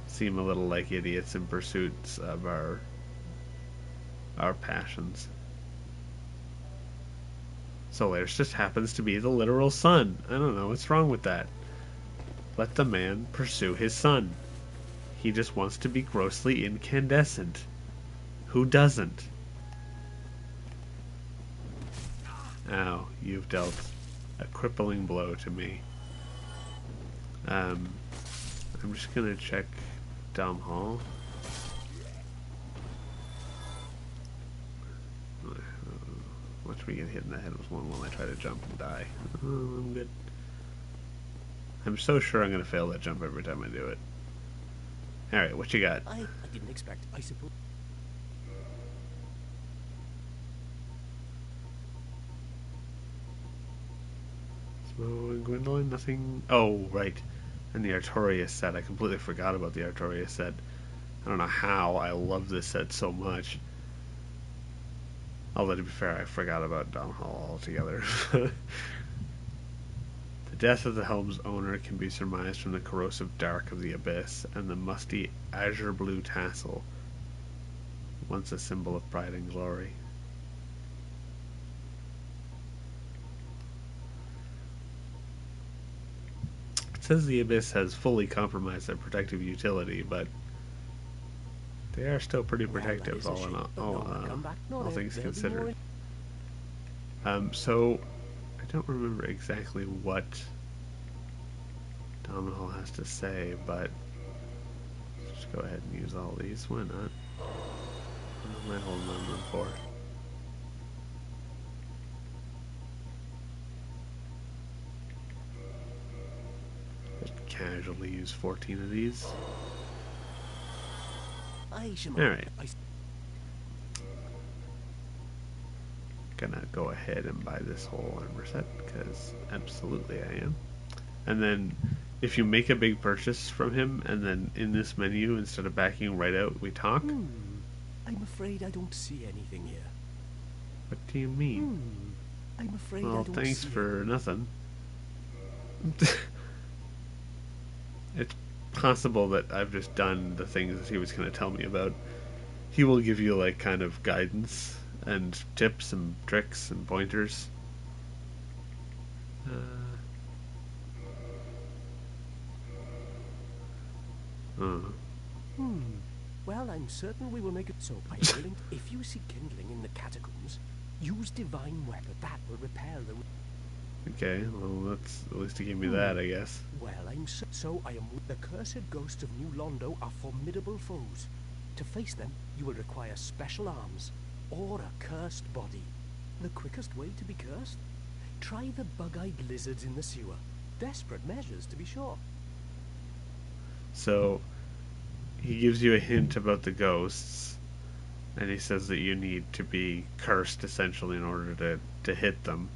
seem a little like idiots in pursuits of our passions. Solaris just happens to be the literal sun. I don't know what's wrong with that. Let the man pursue his sun. He just wants to be grossly incandescent. Who doesn't? Ow, you've dealt a crippling blow to me. I'm just gonna check Dom Hall. Watch me get hit in the head with one while I try to jump and die. Oh, I'm good. I'm so sure I'm gonna fail that jump every time I do it. Alright, what you got? I didn't expect, I suppose. Smo and Gwendolyn, nothing. Oh, right. And the Artorias set. I completely forgot about the Artorias set. I don't know how I love this set so much. Although, to be fair, I forgot about Dom Hall altogether. The death of the helm's owner can be surmised from the corrosive dark of the abyss and the musty azure blue tassel, once a symbol of pride and glory. It says the abyss has fully compromised their protective utility, but they are still pretty protective, all things considered. So I don't remember exactly what Domhnall has to say, but just go ahead and use all these. Why not? What am I holding on them for? Just casually use 14 of these. Alright. Gonna go ahead and buy this whole armor set, because absolutely I am. And then if you make a big purchase from him, and then in this menu, instead of backing right out, we talk. I'm afraid I don't see anything here. What do you mean? I'm afraid Well, I don't thanks see for nothing. It's possible that I've just done the things that he was going to tell me about. He will give you, like, kind of guidance and tips and tricks and pointers. Well, I'm certain we will make it so. I am willing. If you see kindling in the catacombs, use divine weapon. That will repair the. Okay, well, that's at least he gave me that, I guess. Well, so I am. The cursed ghosts of New Londo are formidable foes. To face them, you will require special arms or a cursed body. The quickest way to be cursed? Try the bug-eyed lizards in the sewer. Desperate measures, to be sure. So he gives you a hint about the ghosts, and he says that you need to be cursed essentially in order to hit them.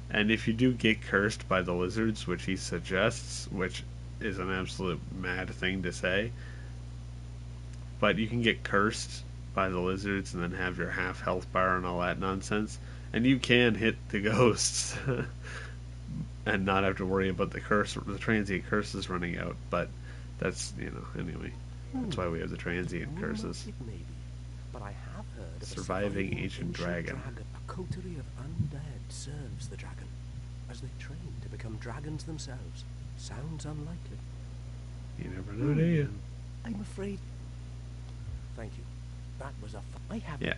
And if you do get cursed by the lizards, which he suggests, which is an absolute mad thing to say, but you can get cursed by the lizards and then have your half health bar and all that nonsense, and you can hit the ghosts and not have to worry about the transient curses running out. But that's, anyway, that's why we have the transient curses. It may be, but I have heard of Surviving ancient dragon. A coterie of undead serves the dragon as they train to become dragons themselves. Sounds unlikely. You never know, do you? I'm afraid. Thank you. That was a. I have. Yeah.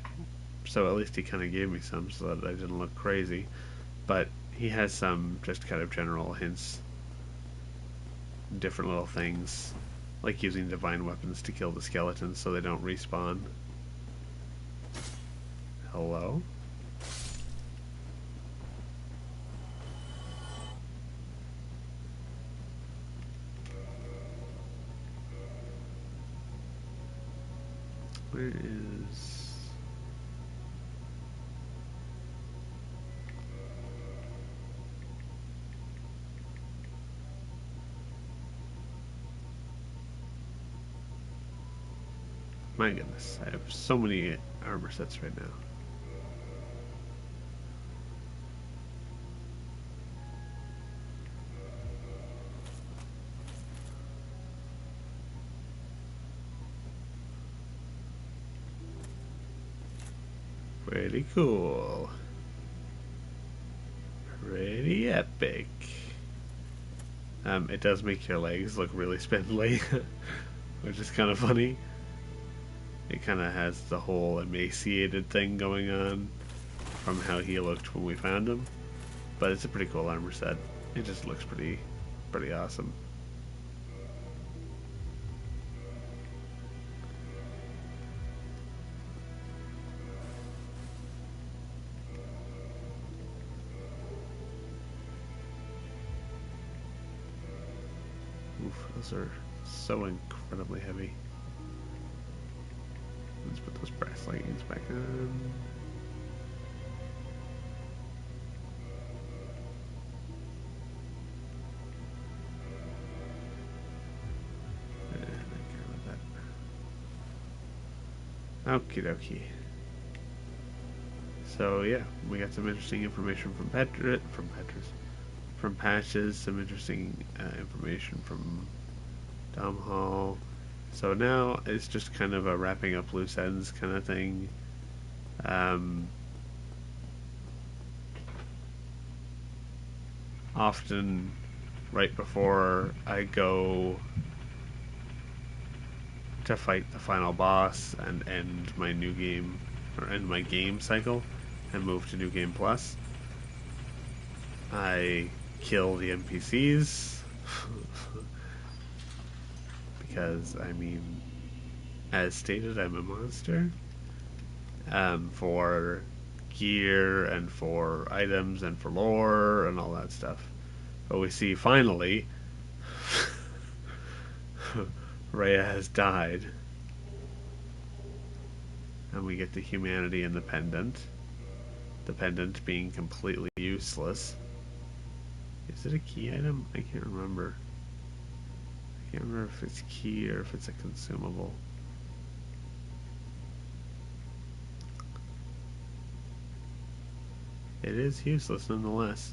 So at least he kind of gave me some so that I didn't look crazy. But he has some just kind of general hints, different little things, like using divine weapons to kill the skeletons so they don't respawn. Hello? Where is... My goodness, I have so many armor sets right now. Pretty cool. Pretty epic. It does make your legs look really spindly, which is kind of funny. It kind of has the whole emaciated thing going on from how he looked when we found him. But it's a pretty cool armor set. It just looks pretty awesome. Oof, those are so incredibly heavy. Let's put those brass leggings back on. Okie dokie. So yeah, we got some interesting information from Patches, some interesting information from Dom Hall. So now it's just kind of a wrapping up loose ends kind of thing. Often, right before I go to fight the final boss and end my new game, or end my game cycle, and move to New Game Plus, I kill the NPCs. Because, I mean, as stated, I'm a monster. For gear and for items and for lore and all that stuff. But we see finally Rhea has died. And we get the humanity and the pendant. The pendant being completely useless. Is it a key item? I can't remember. I can't remember if it's key or if it's a consumable. It is useless nonetheless.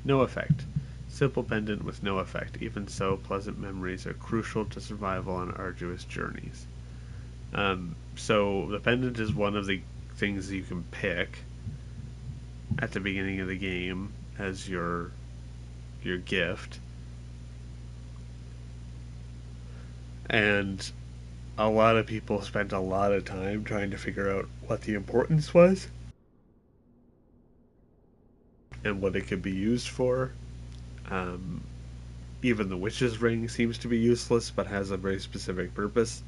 No effect. Simple pendant with no effect. Even so, pleasant memories are crucial to survival on arduous journeys. So the pendant is one of the things you can pick at the beginning of the game as your gift. And a lot of people spent a lot of time trying to figure out what the importance was and what it could be used for. Even the witch's ring seems to be useless but has a very specific purpose.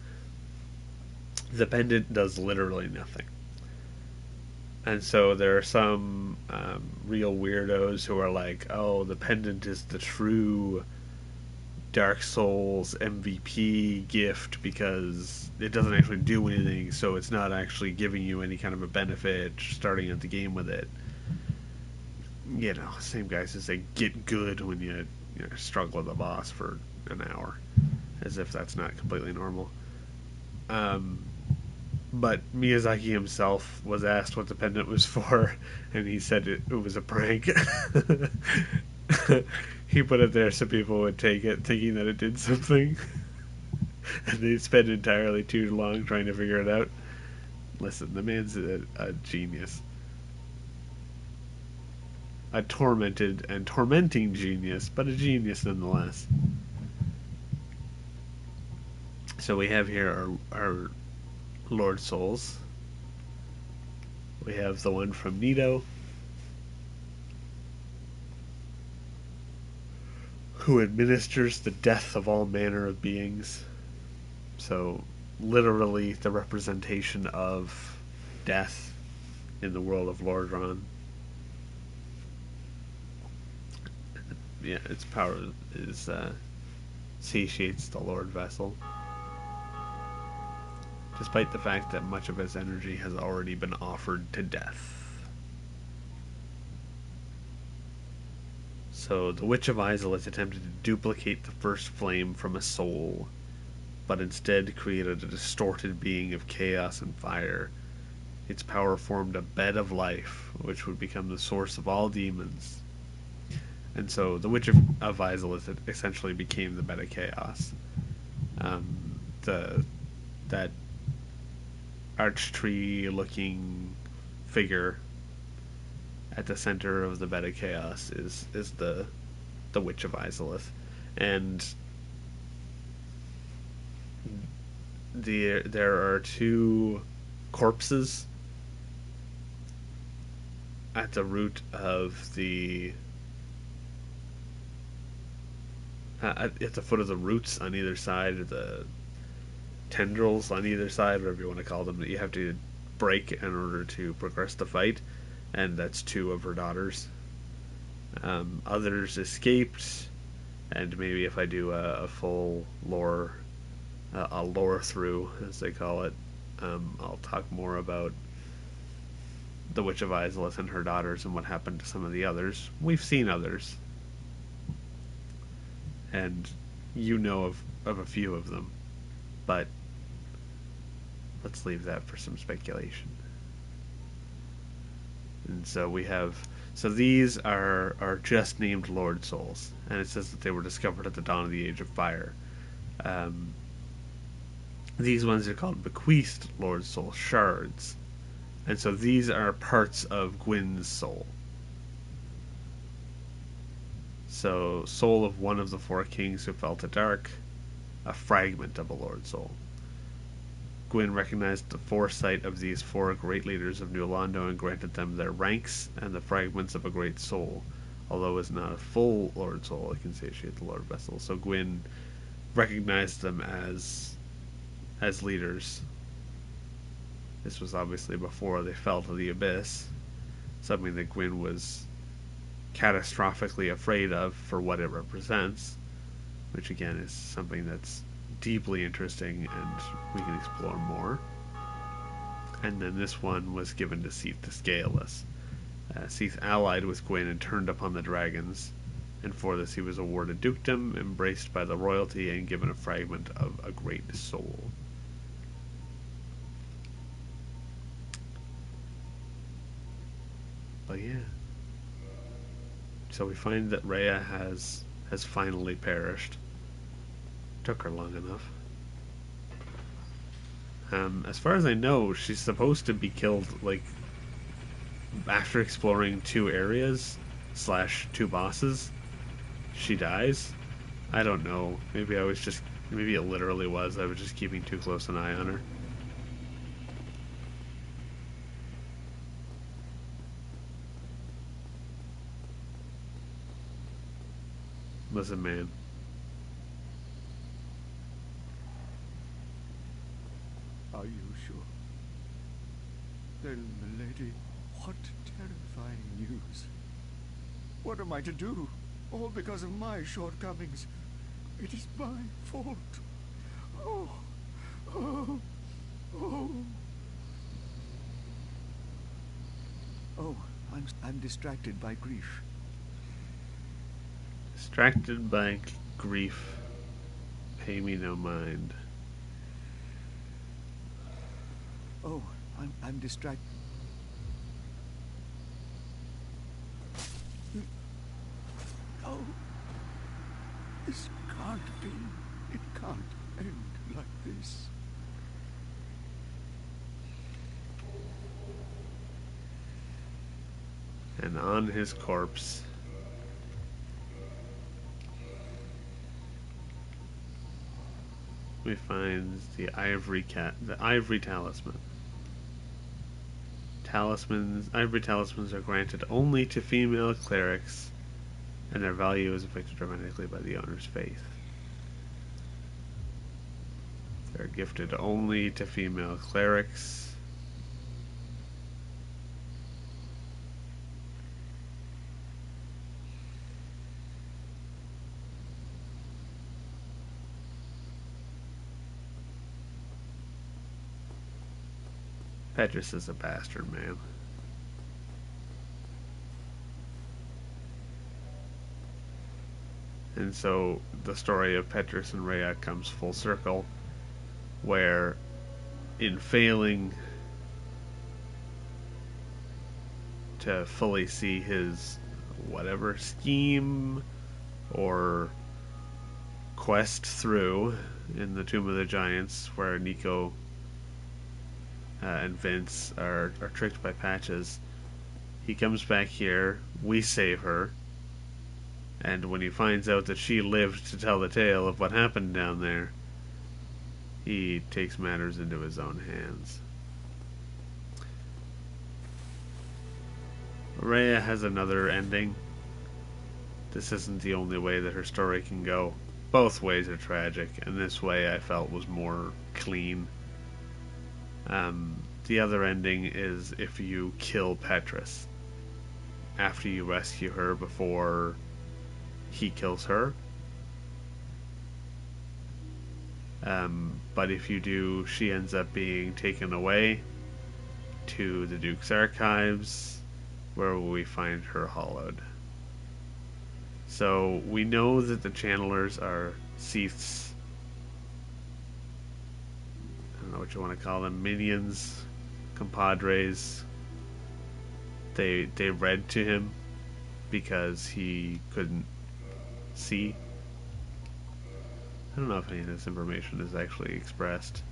The pendant does literally nothing. And so there are some real weirdos who are like, oh, the pendant is the true Dark Souls MVP gift because it doesn't actually do anything, so it's not actually giving you any kind of a benefit starting at the game with it. You know, same guys who say get good when you struggle with a boss for an hour, as if that's not completely normal. But Miyazaki himself was asked what the pendant was for, and he said it was a prank. He put it there so people would take it, thinking that it did something, and they'd spend entirely too long trying to figure it out. Listen, the man's a genius. A tormented and tormenting genius, but a genius nonetheless. So we have here our Lord Souls. We have the one from Nito, who administers the death of all manner of beings. So, literally the representation of death in the world of Lordran. Yeah, its power is satiates the Lord Vessel, despite the fact that much of his energy has already been offered to death. So the Witch of Izalith attempted to duplicate the first flame from a soul, but instead created a distorted being of chaos and fire. Its power formed a bed of life, which would become the source of all demons. And so the Witch of Izalith essentially became the bed of chaos. That arch tree looking figure at the center of the bed of chaos is the Witch of Izalith. And there are two corpses at the root of the at the foot of the roots on either side, of the tendrils on either side, whatever you want to call them, that you have to break in order to progress the fight, and that's two of her daughters. Others escaped, and maybe if I do a full lore, a lore through, as they call it, I'll talk more about the Witch of Izalith and her daughters and what happened to some of the others. We've seen others, and you know of a few of them, but let's leave that for some speculation. And so we have, so these are just named Lord Souls, and it says that they were discovered at the dawn of the Age of Fire. These ones are called bequeathed Lord Soul shards, and so these are parts of Gwyn's soul. So, soul of one of the four kings who fell to dark, a fragment of a Lord Soul. Gwyn recognized the foresight of these four great leaders of New Londo and granted them their ranks and the fragments of a great soul. Although it was not a full Lord Soul, it can satiate the Lord Vessel. So Gwyn recognized them as leaders. This was obviously before they fell to the abyss, something that Gwyn was catastrophically afraid of for what it represents, which again is something that's deeply interesting and we can explore more. And then this one was given to Seath the Scaleless. Seath allied with Gwyn and turned upon the dragons, and for this he was awarded dukedom, embraced by the royalty, and given a fragment of a great soul. But yeah. So we find that Rhea has finally perished. Took her long enough. As far as I know, she's supposed to be killed, like, after exploring two areas / two bosses. She dies. I don't know. Maybe it literally was. I was just keeping too close an eye on her. Listen, man. Are you sure? Then, milady, what terrifying news. What am I to do? All because of my shortcomings. It is my fault. Oh, oh, oh. Oh, I'm distracted by grief. Distracted by grief. Pay me no mind. Oh, I'm distracted. No. This can't be. It can't end like this. And on his corpse, we find the ivory talisman. Ivory talismans are granted only to female clerics, and their value is affected dramatically by the owner's faith. They're gifted only to female clerics. Petrus is a bastard, man. And so the story of Petrus and Rhea comes full circle, where in failing to fully see his whatever scheme or quest through in the Tomb of the Giants, where Nico and Vince are tricked by Patches, he comes back here, we save her, and when he finds out that she lived to tell the tale of what happened down there, he takes matters into his own hands. Rhea has another ending. This isn't the only way that her story can go. Both ways are tragic, and this way I felt was more clean. The other ending is if you kill Petrus after you rescue her before he kills her. But if you do, she ends up being taken away to the Duke's archives, where we find her hollowed. So we know that the channelers are Seath's, I don't know what you want to call them, minions, compadres. They read to him because he couldn't see. I don't know if any of this information is actually expressed,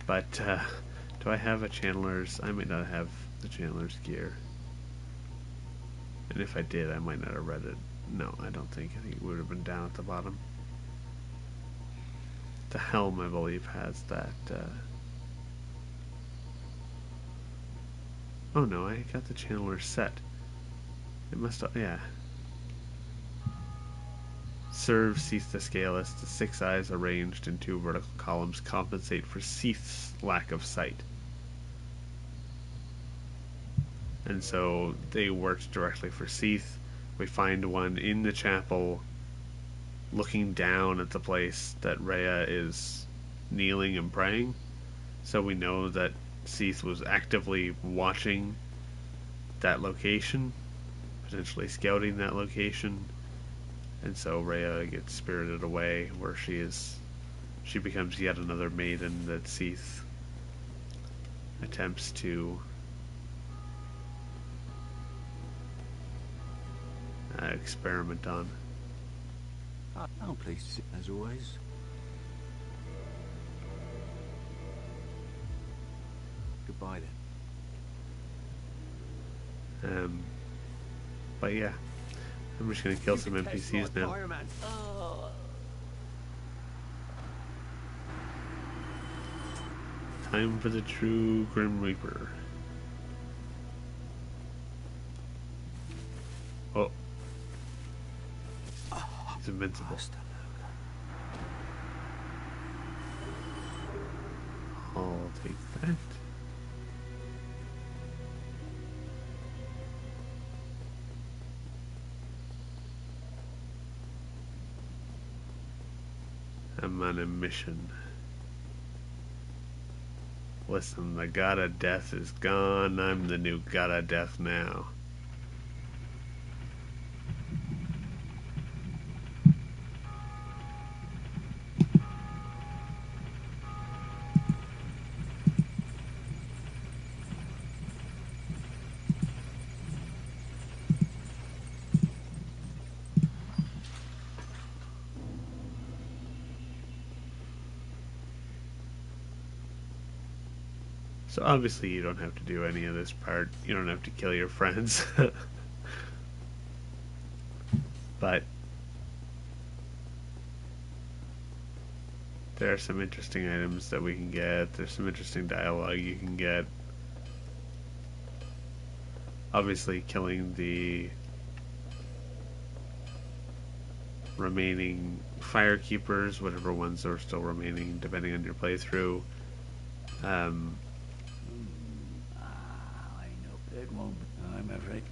but do I have a channeler's? I might not have the channeler's gear, and if I did, I might not have read it. No, I don't think. I think it would have been down at the bottom. The helm, I believe, has that. Oh no, I got the channeler's set. It must have, yeah. Serve Seath the Scaleless. The 6 eyes arranged in 2 vertical columns compensate for Seath's lack of sight. And so they worked directly for Seath. We find one in the chapel looking down at the place that Rhea is kneeling and praying. So we know that Seath was actively watching that location, potentially scouting that location. And so Rhea gets spirited away, where she becomes yet another maiden that Seath attempts to experiment on. I'm pleased to see you, as always. Goodbye then. But yeah, I'm just gonna kill some NPCs now. Time for the true Grim Reaper. Oh. He's invincible. I'll take that. I'm on a mission. Listen, the god of death is gone. I'm the new god of death now. So obviously you don't have to do any of this part. You don't have to kill your friends. But there are some interesting items that we can get. There's some interesting dialogue you can get. Obviously killing the remaining firekeepers, whatever ones are still remaining, depending on your playthrough. I know it won't. I'm afraid.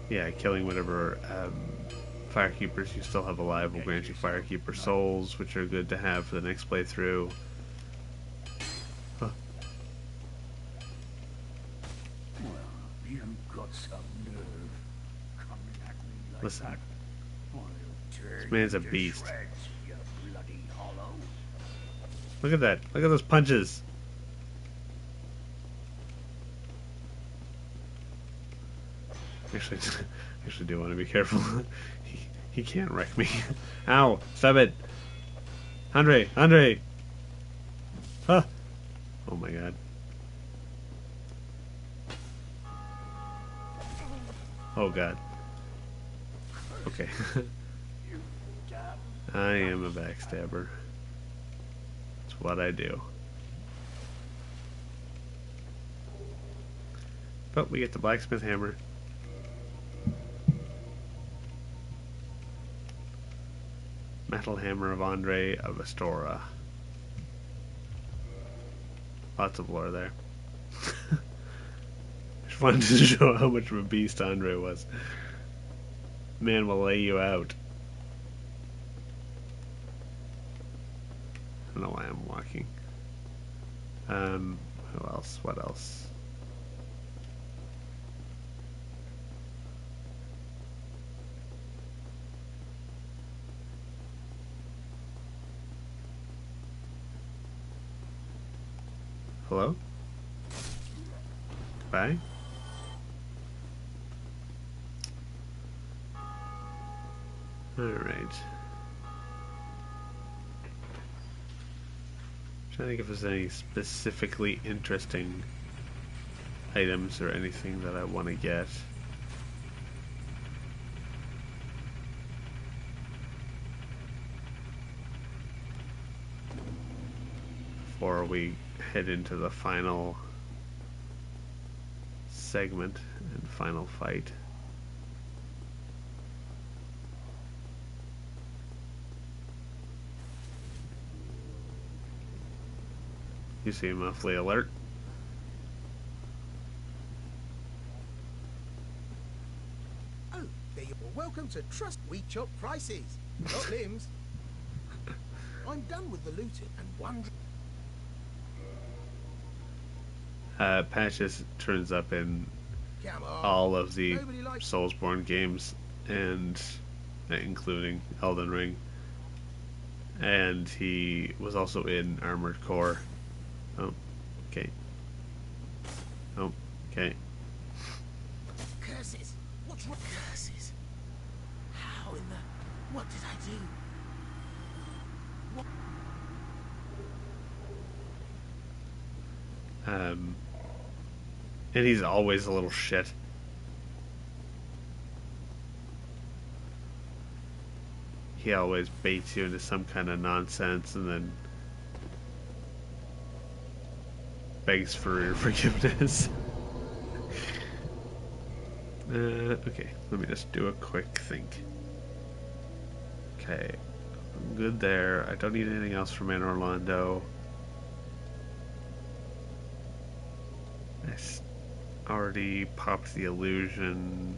Yeah, killing whatever Firekeepers you still have alive will grant you Firekeeper souls, which are good to have for the next playthrough. Huh. Well, you've got some nerve coming at me like Listen, that. I'll tear this man's you a to beast. shreds, you bloody hollow. Look at that. Look at those punches. Actually, actually do want to be careful. he can't wreck me. Ow! Stop it! Andre! Andre! Huh! Oh my god. Oh god. Okay. I am a backstabber. It's what I do. But we get the blacksmith hammer. Metal hammer of Andre of Astora. Lots of lore there. Just wanted to show how much of a beast Andre was. Man will lay you out. I don't know why I'm walking. Who else? What else? Hello? Goodbye? Alright. Trying to think if there's any specifically interesting items or anything that I want to get. Before we head into the final segment and final fight. You seem awfully alert. Oh, there you are. Welcome to Trust. We chop prices, not limbs. I'm done with the looting and wondering. Patches turns up in Come on. all of the Nobody likes. Soulsborne games, and including Elden Ring. And he was also in Armored Core. Oh, okay. Oh, okay. Curses! What's wrong? Curses! How in the... What did I do? What? And he's always a little shit. He always baits you into some kind of nonsense and then begs for your forgiveness. Okay, let me just do a quick think. Okay, I'm good there. I don't need anything else from Anne Orlando. Already popped the illusion.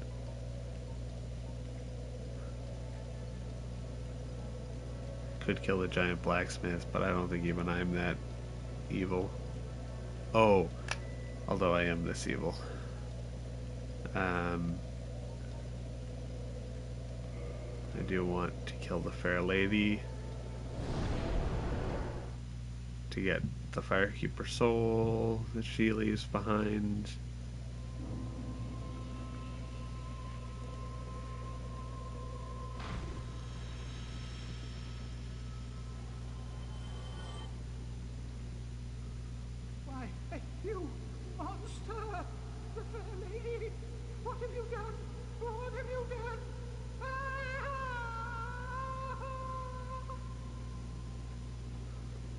Could kill the giant blacksmith, but I don't think even I'm that evil. Oh, although I am this evil. I do want to kill the fair lady to get the Firekeeper soul that she leaves behind. Why, hey, you monster! The fair lady! What have you done? What have you done?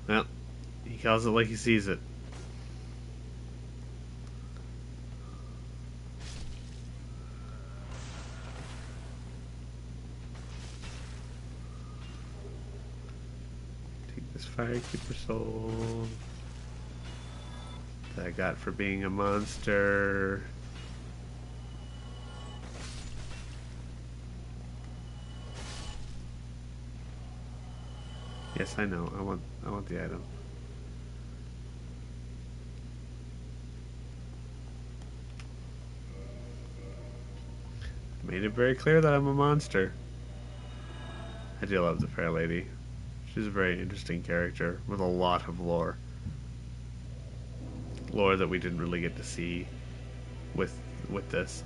Well, he calls it like he sees it. Take this Firekeeper soul that I got for being a monster. Yes, I know. I want the item. Made it very clear that I'm a monster. I do love the Fair Lady. She's a very interesting character with a lot of lore. Lore that we didn't really get to see with this.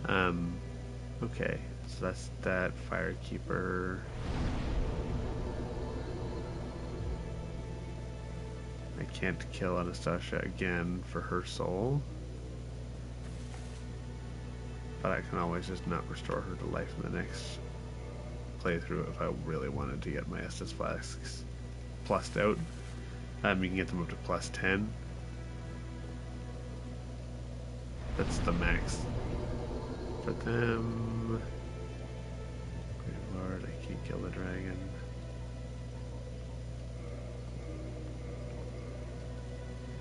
Okay, so that's that Firekeeper. I can't kill Anastasia again for her soul. But I can always just not restore her to life in the next playthrough if I really wanted to get my Estus Flasks plussed out. You can get them up to plus 10. That's the max for them. Good lord, I can't kill the dragon.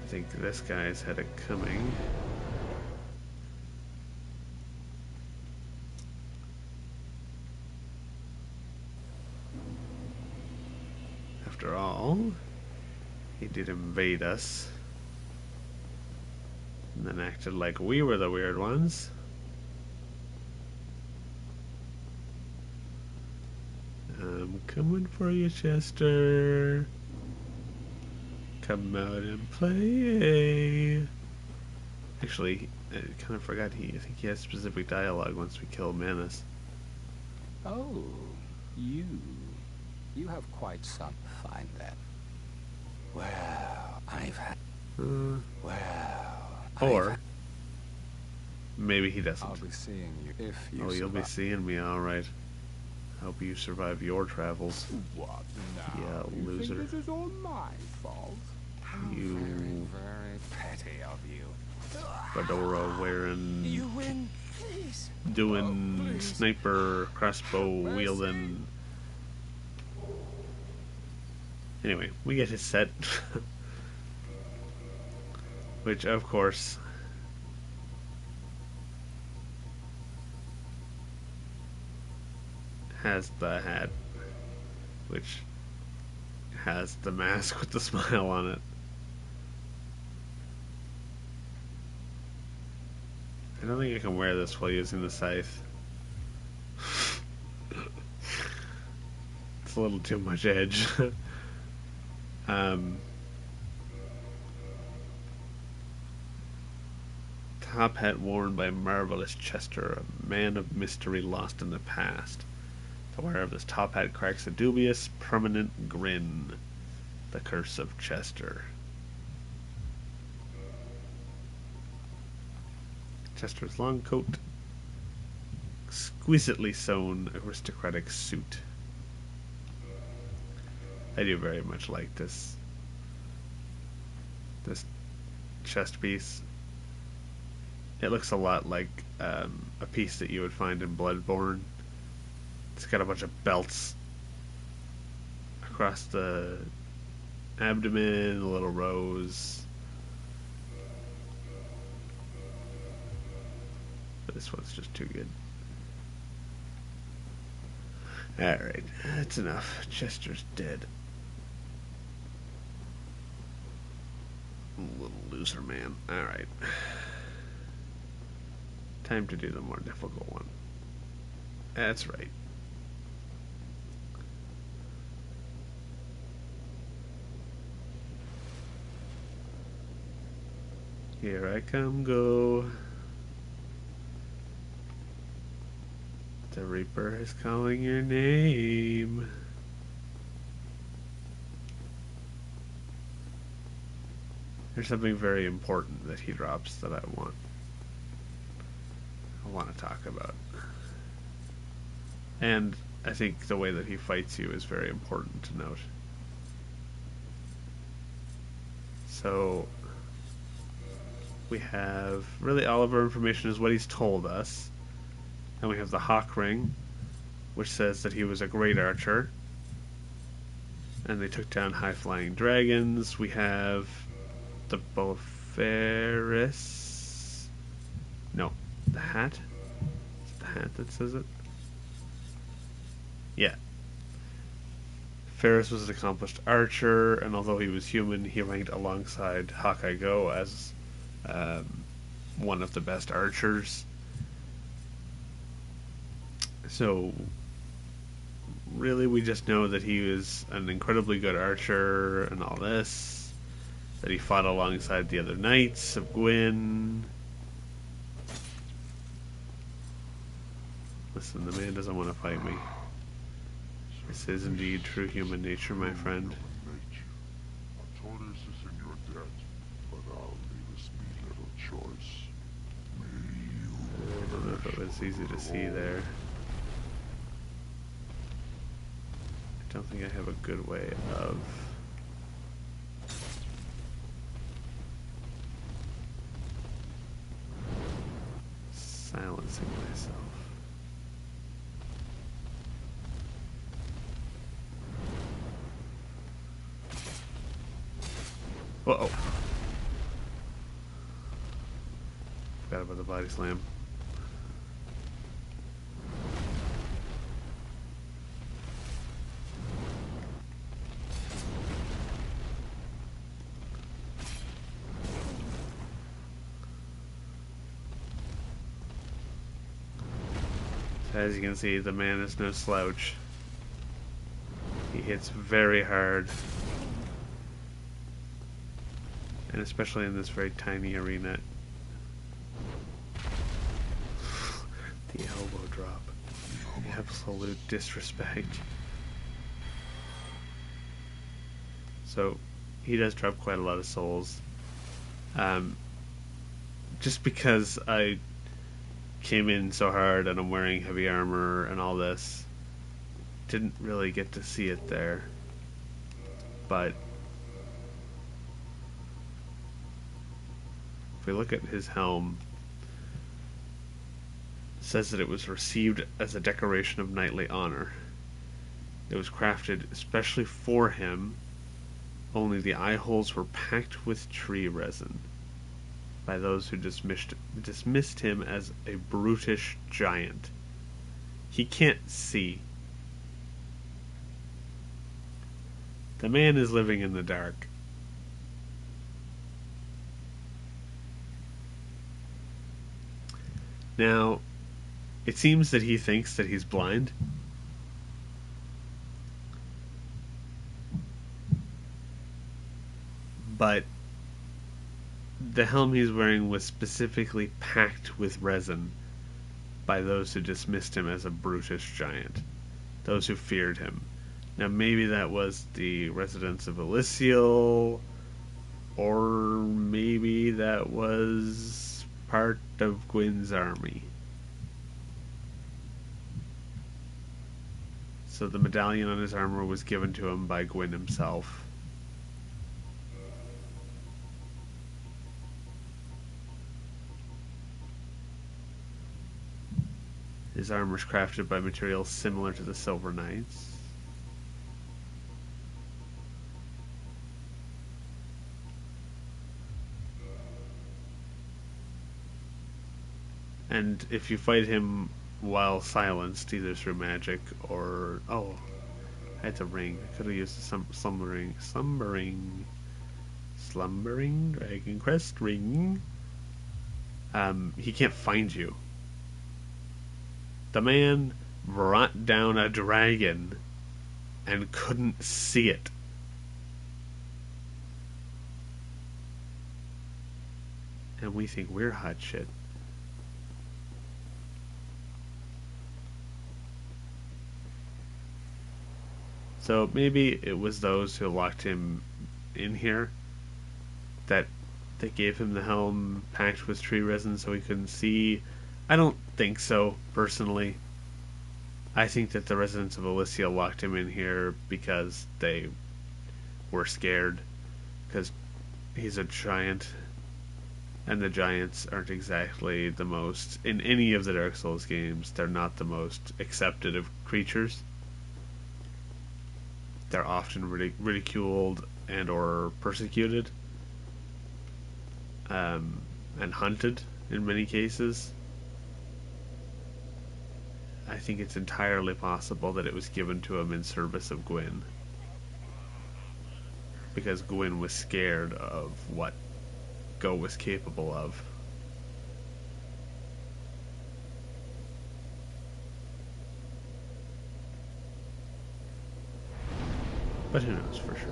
I think this guy's had it coming. After all, he did invade us. And then acted like we were the weird ones. I'm coming for you, Chester. Come out and play. Actually, I kind of forgot I think he has specific dialogue once we kill Manus. Oh, you. You have quite some fine then. Well, I've had... Or maybe he doesn't. I'll be seeing you if you you'll be survive. seeing me, alright. Hope you survive your travels. What now? Yeah, You loser. think this is all my fault? How You- very petty of you. Fedora wearing, You win, please. doing Oh, please. sniper, crossbow wielding. Anyway, we get his set. Which, of course, has the hat, which has the mask with the smile on it. I don't think I can wear this while using the scythe. It's a little too much edge. Top hat worn by marvelous Chester, a man of mystery lost in the past. The wearer of this top hat cracks a dubious, permanent grin. The curse of Chester. Chester's long coat, exquisitely sewn aristocratic suit. I do very much like this chest piece. It looks a lot like a piece that you would find in Bloodborne. It's got a bunch of belts across the abdomen, a little rows. But this one's just too good. Alright, that's enough. Chester's dead. Little loser man. Alright. Time to do the more difficult one. That's right. Here I come, go. The Reaper is calling your name. There's something very important that he drops that I want to talk about. And I think the way that he fights you is very important to note. So we have really all of our information is what he's told us. And we have the Hawk Ring, which says that he was a great archer. And they took down high-flying dragons. We have the Bopharis. No, the hat? Is it the hat that says it? Yeah. Ferris was an accomplished archer, and although he was human, he ranked alongside Hawkeye Go as one of the best archers. So, really, we just know that he was an incredibly good archer and all this. That he fought alongside the other knights of Gwyn. Listen, the man doesn't want to fight me. This is indeed true human nature, my friend. Tortoise is in your debt, but I'll leave us be little choice. I don't know if it was easy to see there. I don't think I have a good way of silencing myself. Uh-oh. Forgot about the body slam. As you can see, the man is no slouch. He hits very hard. And especially in this very tiny arena. The elbow drop. The absolute disrespect. So, he does drop quite a lot of souls. Just because I came in so hard and I'm wearing heavy armor and all this, didn't really get to see it there. But if we look at his helm, it says that it was received as a decoration of knightly honor. It was crafted especially for him, only the eye holes were packed with tree resin by those who dismissed him as a brutish giant. He can't see. The man is living in the dark. Now, it seems that he thinks that he's blind. But the helm he's wearing was specifically packed with resin by those who dismissed him as a brutish giant, those who feared him. Now maybe that was the residents of Elysial, or maybe that was part of Gwyn's army. So the medallion on his armor was given to him by Gwyn himself. His armor is crafted by materials similar to the Silver Knights. And if you fight him while silenced, either through magic or... Oh, I had the ring. I could have used some slumbering Dragon Crest ring. He can't find you. The man brought down a dragon and couldn't see it. And we think we're hot shit. So maybe it was those who locked him in here that they gave him the helm packed with tree resin so he couldn't see. I don't think so, personally. I think that the residents of Elysia locked him in here because they were scared. Because he's a giant. And the giants aren't exactly the most... In any of the Dark Souls games, they're not the most accepted of creatures. They're often ridiculed and or persecuted. And hunted in many cases. I think it's entirely possible that it was given to him in service of Gwyn. because Gwyn was scared of what Go was capable of. But who knows for sure.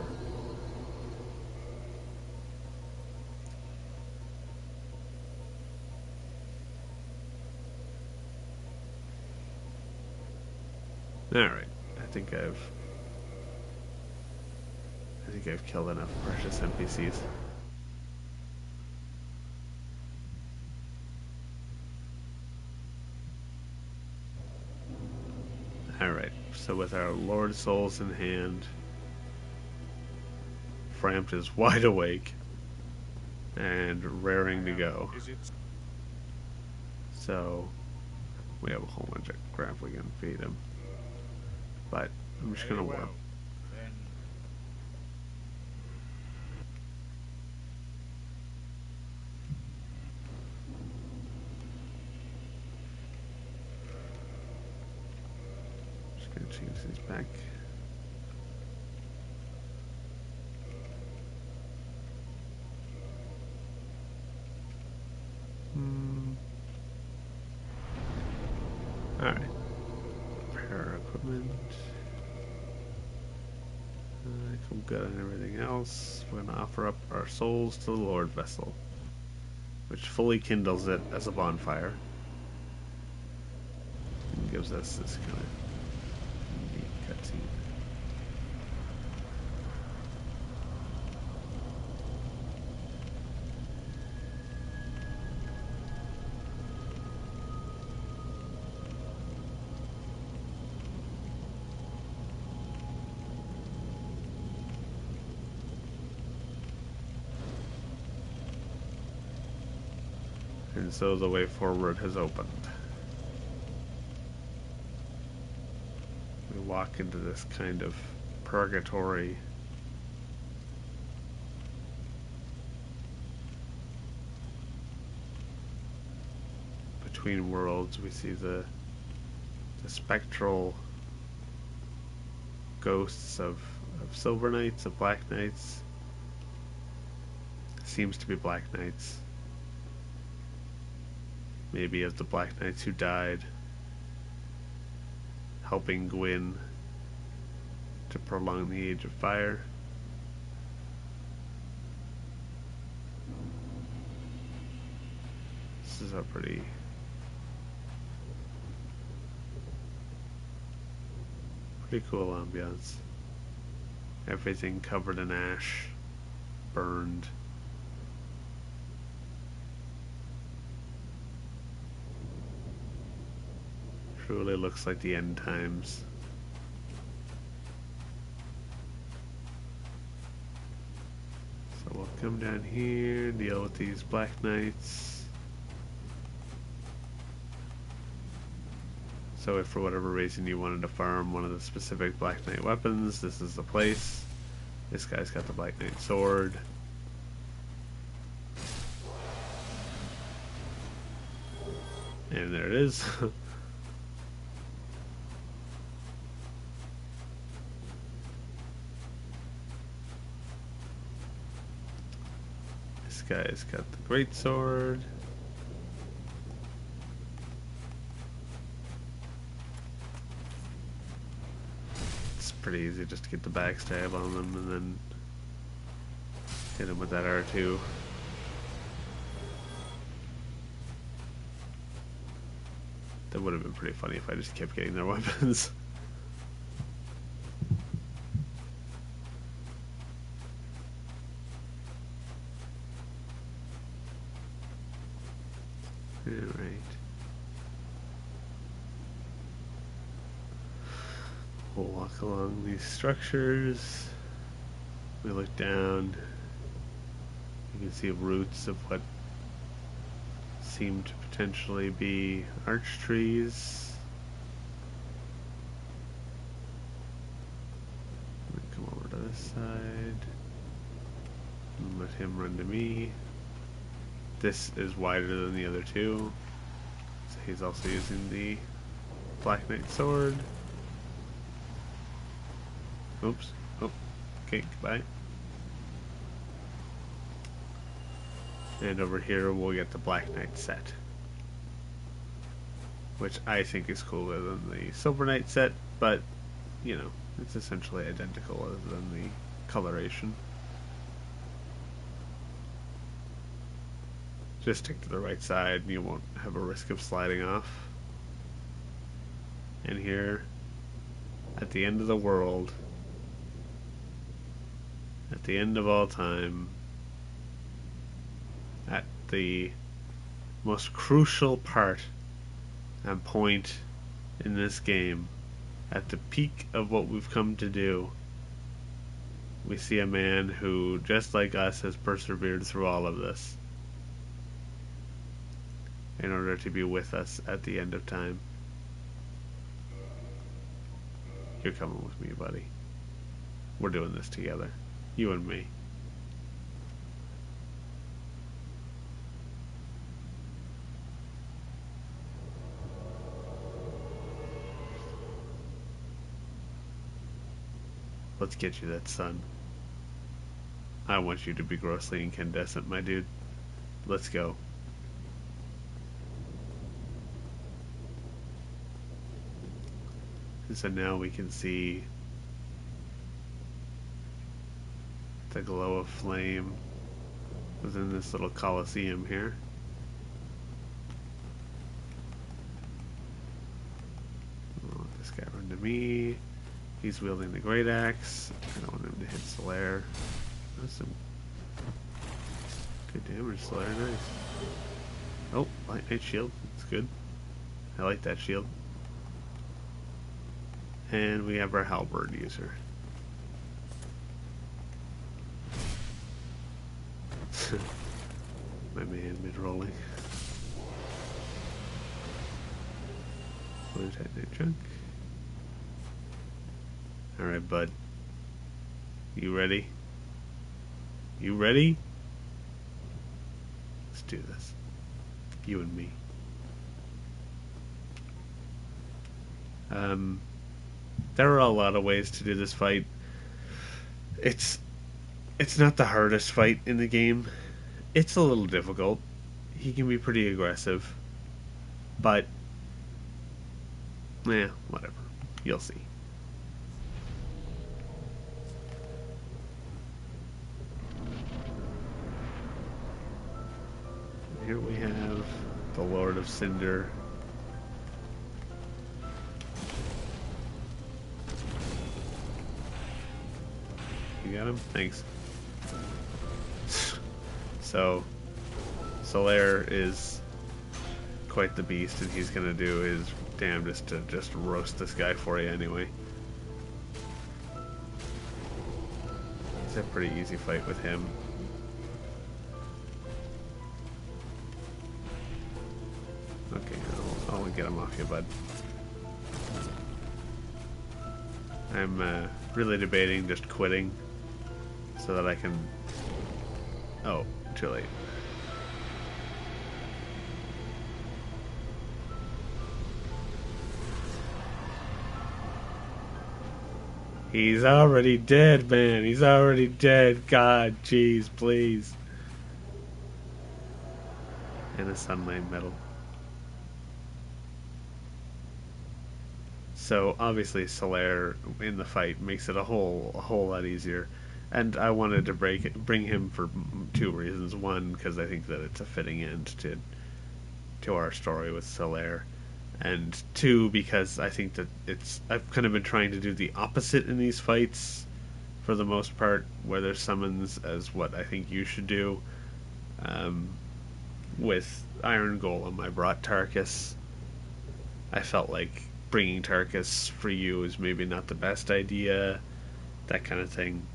Alright, I think I've killed enough precious NPCs. Alright, so with our Lord Souls in hand, Frampt is wide awake and raring to go. So we have a whole bunch of crap we can feed him. But I'm just gonna warp. Just gonna change these back. Alright. Repair equipment. I feel good on everything else. We're going to offer up our souls to the Lord Vessel, which fully kindles it as a bonfire. And gives us this kind of neat cutscene. And so the way forward has opened. We walk into this kind of purgatory. Between worlds, we see the spectral ghosts of Silver Knights, of Black Knights. Seems to be Black Knights. Maybe of the Black Knights who died, helping Gwyn to prolong the Age of Fire. This is a pretty cool ambiance. Everything covered in ash, burned. Truly looks like the end times. So we'll come down here, deal with these Black Knights. So if for whatever reason you wanted to farm one of the specific Black Knight weapons, this is the place. This guy's got the Black Knight sword. And there it is. This guy's got the great sword. It's pretty easy just to get the backstab on them and then hit him with that R2. That would have been pretty funny if I just kept getting their weapons. Alright. We'll walk along these structures. We look down. You can see roots of what seem to potentially be arch trees. Let me come over to this side and let him run to me. This is wider than the other two, so he's also using the Black Knight sword. Oops. Oh, okay, goodbye. And over here we'll get the Black Knight set, which I think is cooler than the Silver Knight set, but, you know, it's essentially identical other than the coloration. Just stick to the right side and you won't have a risk of sliding off. And here, at the end of the world, at the end of all time, at the most crucial part and point in this game, at the peak of what we've come to do, we see a man who, just like us, has persevered through all of this in order to be with us at the end of time. You're coming with me, buddy. We're doing this together. You and me. Let's get you that sun. I want you to be grossly incandescent, my dude. Let's go. And so now we can see the glow of flame within this little coliseum here. I'll let this guy run to me. He's wielding the great axe. I don't want him to hit Solaire. That's some good damage, Solaire. Nice. Oh, light knight shield. That's good. I like that shield. And we have our halberd user. My man mid-rolling. Blue Titanite chunk. Alright, bud. You ready? You ready? Let's do this. You and me. There are a lot of ways to do this fight. It's not the hardest fight in the game. It's a little difficult. He can be pretty aggressive. But, whatever. You'll see. Here we have the Lord of Cinder. You got him? Thanks. So, Solaire is quite the beast, and he's gonna do his damnedest to just roast this guy for you anyway. It's a pretty easy fight with him. Okay, I'll get him off you, bud. I'm really debating just quitting so that I can... Oh, too late. He's already dead, man. He's already dead. God, jeez, please. And a sunlight medal. So obviously Solaire in the fight makes it a whole lot easier, and I wanted to bring him for two reasons. One, because I think that it's a fitting end to our story with Solaire, and two, because I think that I've kind of been trying to do the opposite in these fights for the most part, where there's summons as what I think you should do. With Iron Golem, I brought Tarkus. I felt like bringing Tarkus for you is maybe not the best idea, that kind of thing.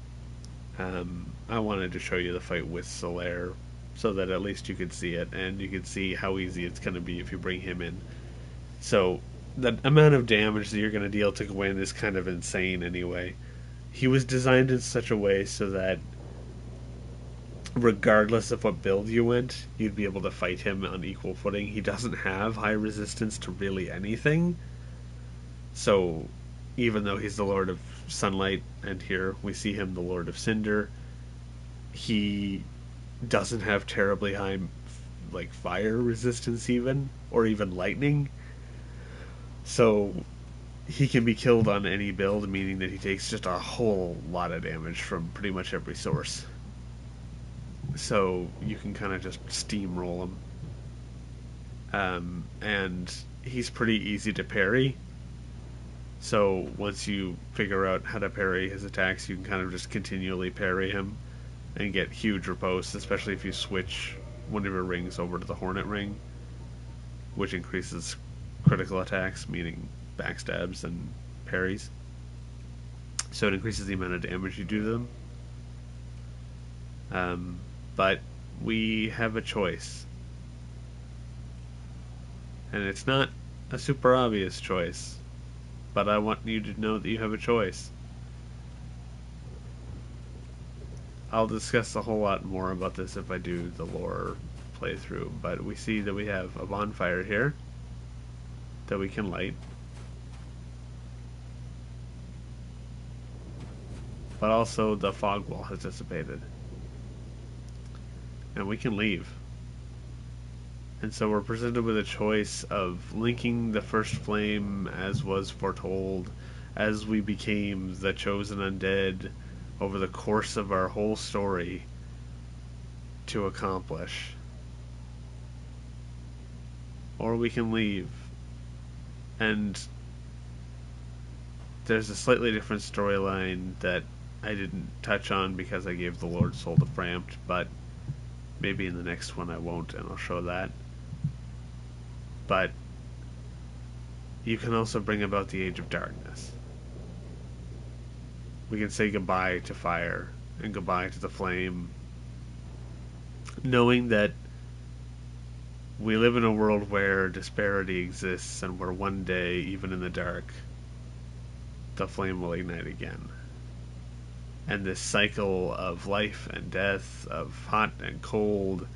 I wanted to show you the fight with Solaire so that at least you could see it, and you could see how easy it's going to be if you bring him in. So the amount of damage that you're going to deal to Gwen is kind of insane anyway. He was designed in such a way so that regardless of what build you went, you'd be able to fight him on equal footing. He doesn't have high resistance to really anything. So, even though he's the Lord of Sunlight, and here we see him the Lord of Cinder, he doesn't have terribly high like fire resistance even, or even lightning. So he can be killed on any build, meaning that he takes just a whole lot of damage from pretty much every source. So you can kind of just steamroll him. And he's pretty easy to parry. So once you figure out how to parry his attacks, you can kind of just continually parry him and get huge riposte, especially if you switch one of your rings over to the Hornet ring, which increases critical attacks, meaning backstabs and parries. So it increases the amount of damage you do to them. But we have a choice. And it's not a super obvious choice, but I want you to know that you have a choice. I'll discuss a whole lot more about this if I do the lore playthrough, but we see that we have a bonfire here that we can light. But also the fog wall has dissipated. And we can leave. And so we're presented with a choice of linking the first flame as was foretold, as we became the chosen undead over the course of our whole story to accomplish. Or we can leave. And there's a slightly different storyline that I didn't touch on because I gave the Lord Soul to Frampt, but maybe in the next one I won't, and I'll show that. But you can also bring about the Age of Darkness. We can say goodbye to fire and goodbye to the flame, knowing that we live in a world where disparity exists and where one day, even in the dark, the flame will ignite again. And this cycle of life and death, of hot and cold,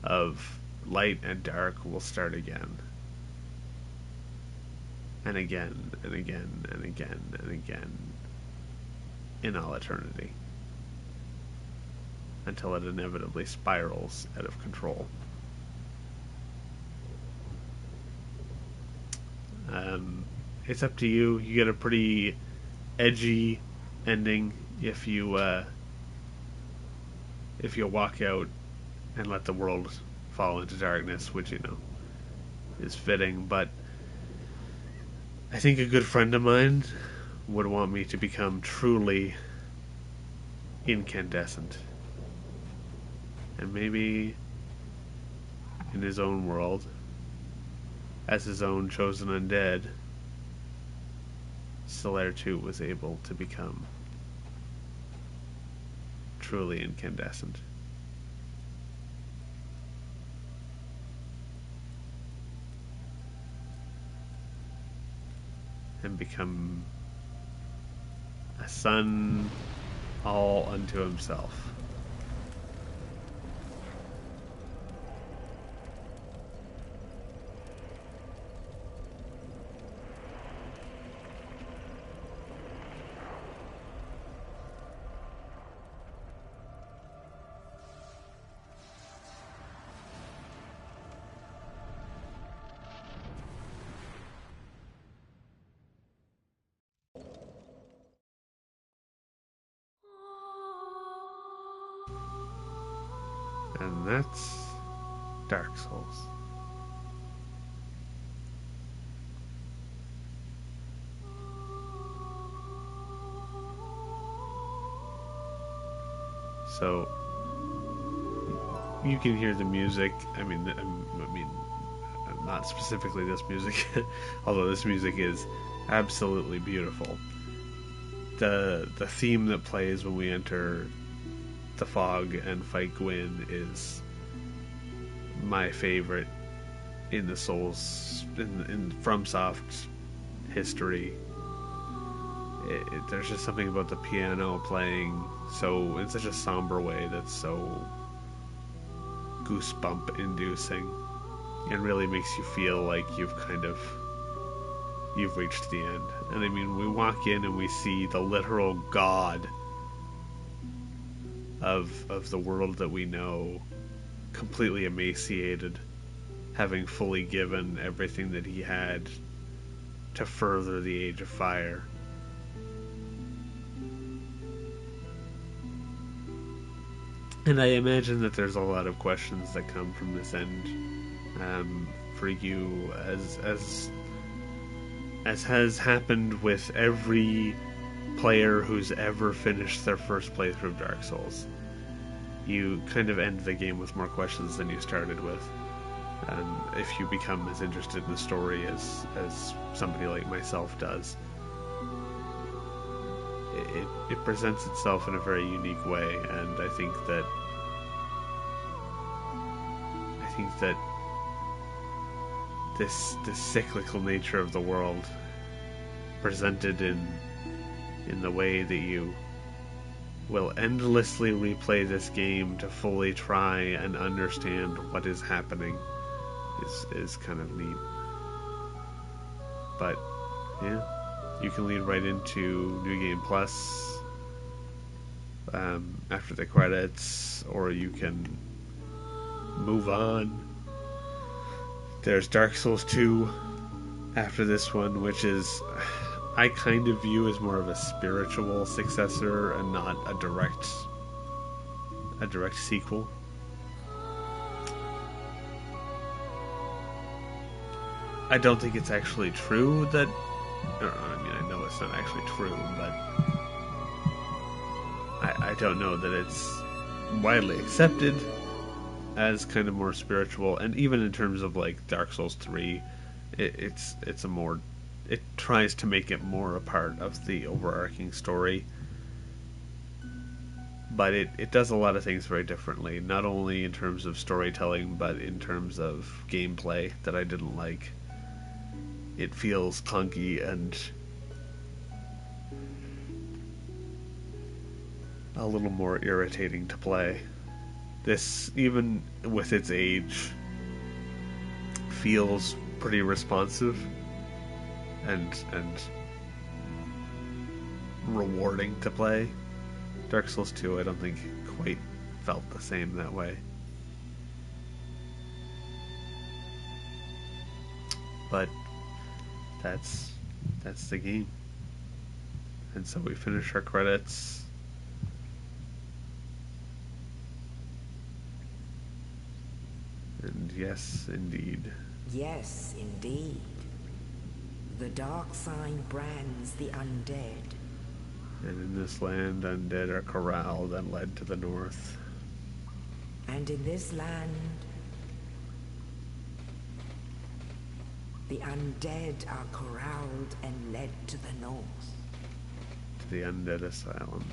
of light and dark will start again. And again, and again, and again, and again, in all eternity. Until it inevitably spirals out of control. It's up to you. You get a pretty edgy ending if you walk out and let the world fall into darkness, which, you know, is fitting. But I think a good friend of mine would want me to become truly incandescent. And maybe in his own world, as his own chosen undead, Solaire too was able to become truly incandescent. And become a son all unto himself. And that's Dark Souls. So you can hear the music. I mean, not specifically this music, although this music is absolutely beautiful. The theme that plays when we enter the fog and fight Gwyn is my favorite in the Souls in FromSoft history. There's just something about the piano playing so in such a somber way that's so goosebump inducing and really makes you feel like you've reached the end. And I mean, we walk in and we see the literal god of the world that we know, completely emaciated, having fully given everything that he had to further the Age of Fire. And I imagine that there's a lot of questions that come from this end, for you, as has happened with every player who's ever finished their first playthrough of Dark Souls. You kind of end the game with more questions than you started with. If you become as interested in the story as somebody like myself does. It presents itself in a very unique way, and I think that this cyclical nature of the world, presented in the way that you will endlessly replay this game to fully try and understand what is happening, is kind of neat. But yeah, you can lead right into New Game Plus after the credits, or you can move on. There's Dark Souls 2 after this one, which is, I kind of view as more of a spiritual successor and not a direct sequel. I don't think it's actually true that, I know it's not actually true, but I don't know that it's widely accepted as kind of more spiritual. And even in terms of like Dark Souls 3, it's a more, it tries to make it more a part of the overarching story, but it does a lot of things very differently, not only in terms of storytelling but in terms of gameplay that I didn't like. It feels clunky and a little more irritating to play. This, even with its age, feels pretty responsive and rewarding to play. Dark Souls 2, I don't think quite felt the same that way. But that's the game. And so we finish our credits. And yes, indeed. Yes, indeed. The dark sign brands the undead. And in this land, undead are corralled and led to the north. And in this land, the undead are corralled and led to the north. To the undead asylum.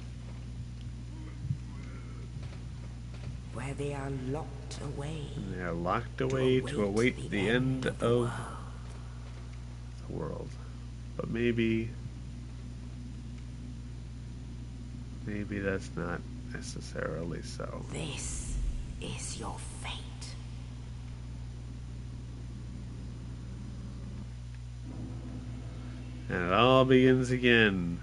Where they are locked away. And they are locked away to await the end of the world. But maybe that's not necessarily so. This is your fate. And it all begins again.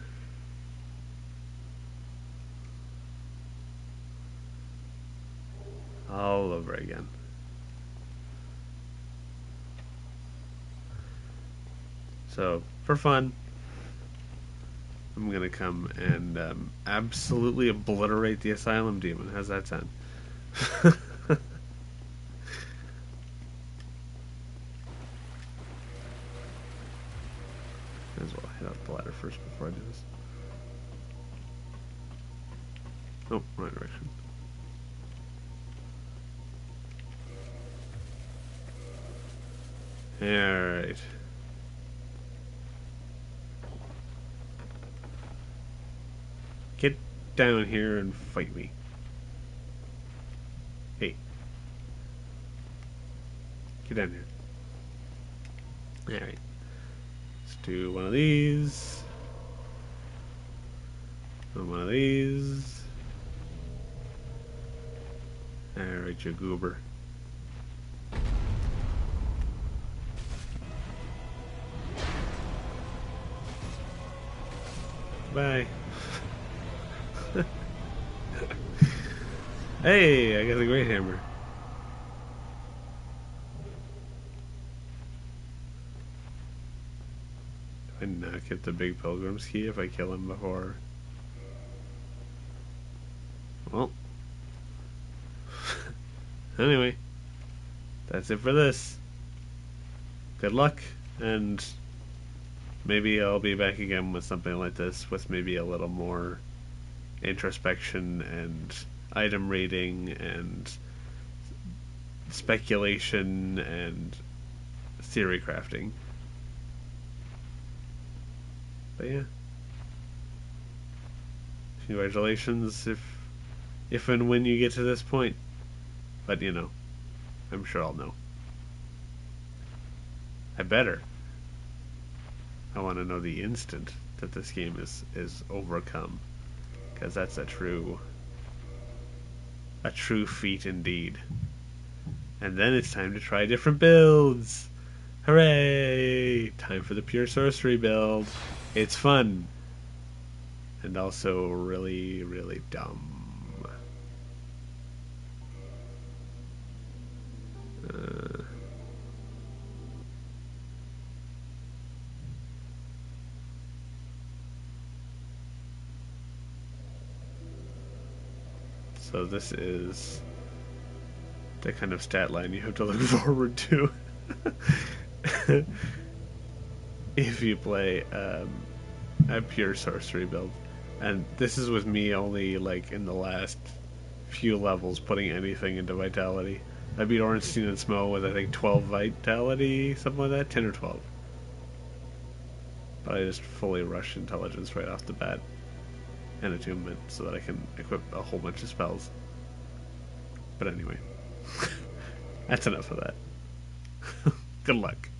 All over again. So, for fun, I'm gonna come and absolutely obliterate the asylum demon. How's that sound? Might as well hit up the ladder first before I do this. Oh, wrong direction. Alright. Get down here and fight me. Hey. Get down here. Alright. Let's do one of these. And one of these. Alright, you goober. Bye. Hey, I got the great hammer. Do I not get the big pilgrim's key if I kill him before? Well. Anyway. That's it for this. Good luck, and maybe I'll be back again with something like this with maybe a little more introspection and item rating and speculation and theory crafting. But yeah. Congratulations if and when you get to this point. But you know, I'm sure I'll know. I better. I want to know the instant that this game is overcome, because that's a true feat indeed. And then it's time to try different builds. Hooray! Time for the pure sorcery build. It's fun and also really, really dumb. So this is the kind of stat line you have to look forward to if you play a pure sorcery build. And this is with me only like in the last few levels putting anything into vitality. I beat Ornstein and Smo with I think 12 vitality, something like that, 10 or 12. But I just fully rush intelligence right off the bat and attunement so that I can equip a whole bunch of spells. But anyway, that's enough of that. Good luck.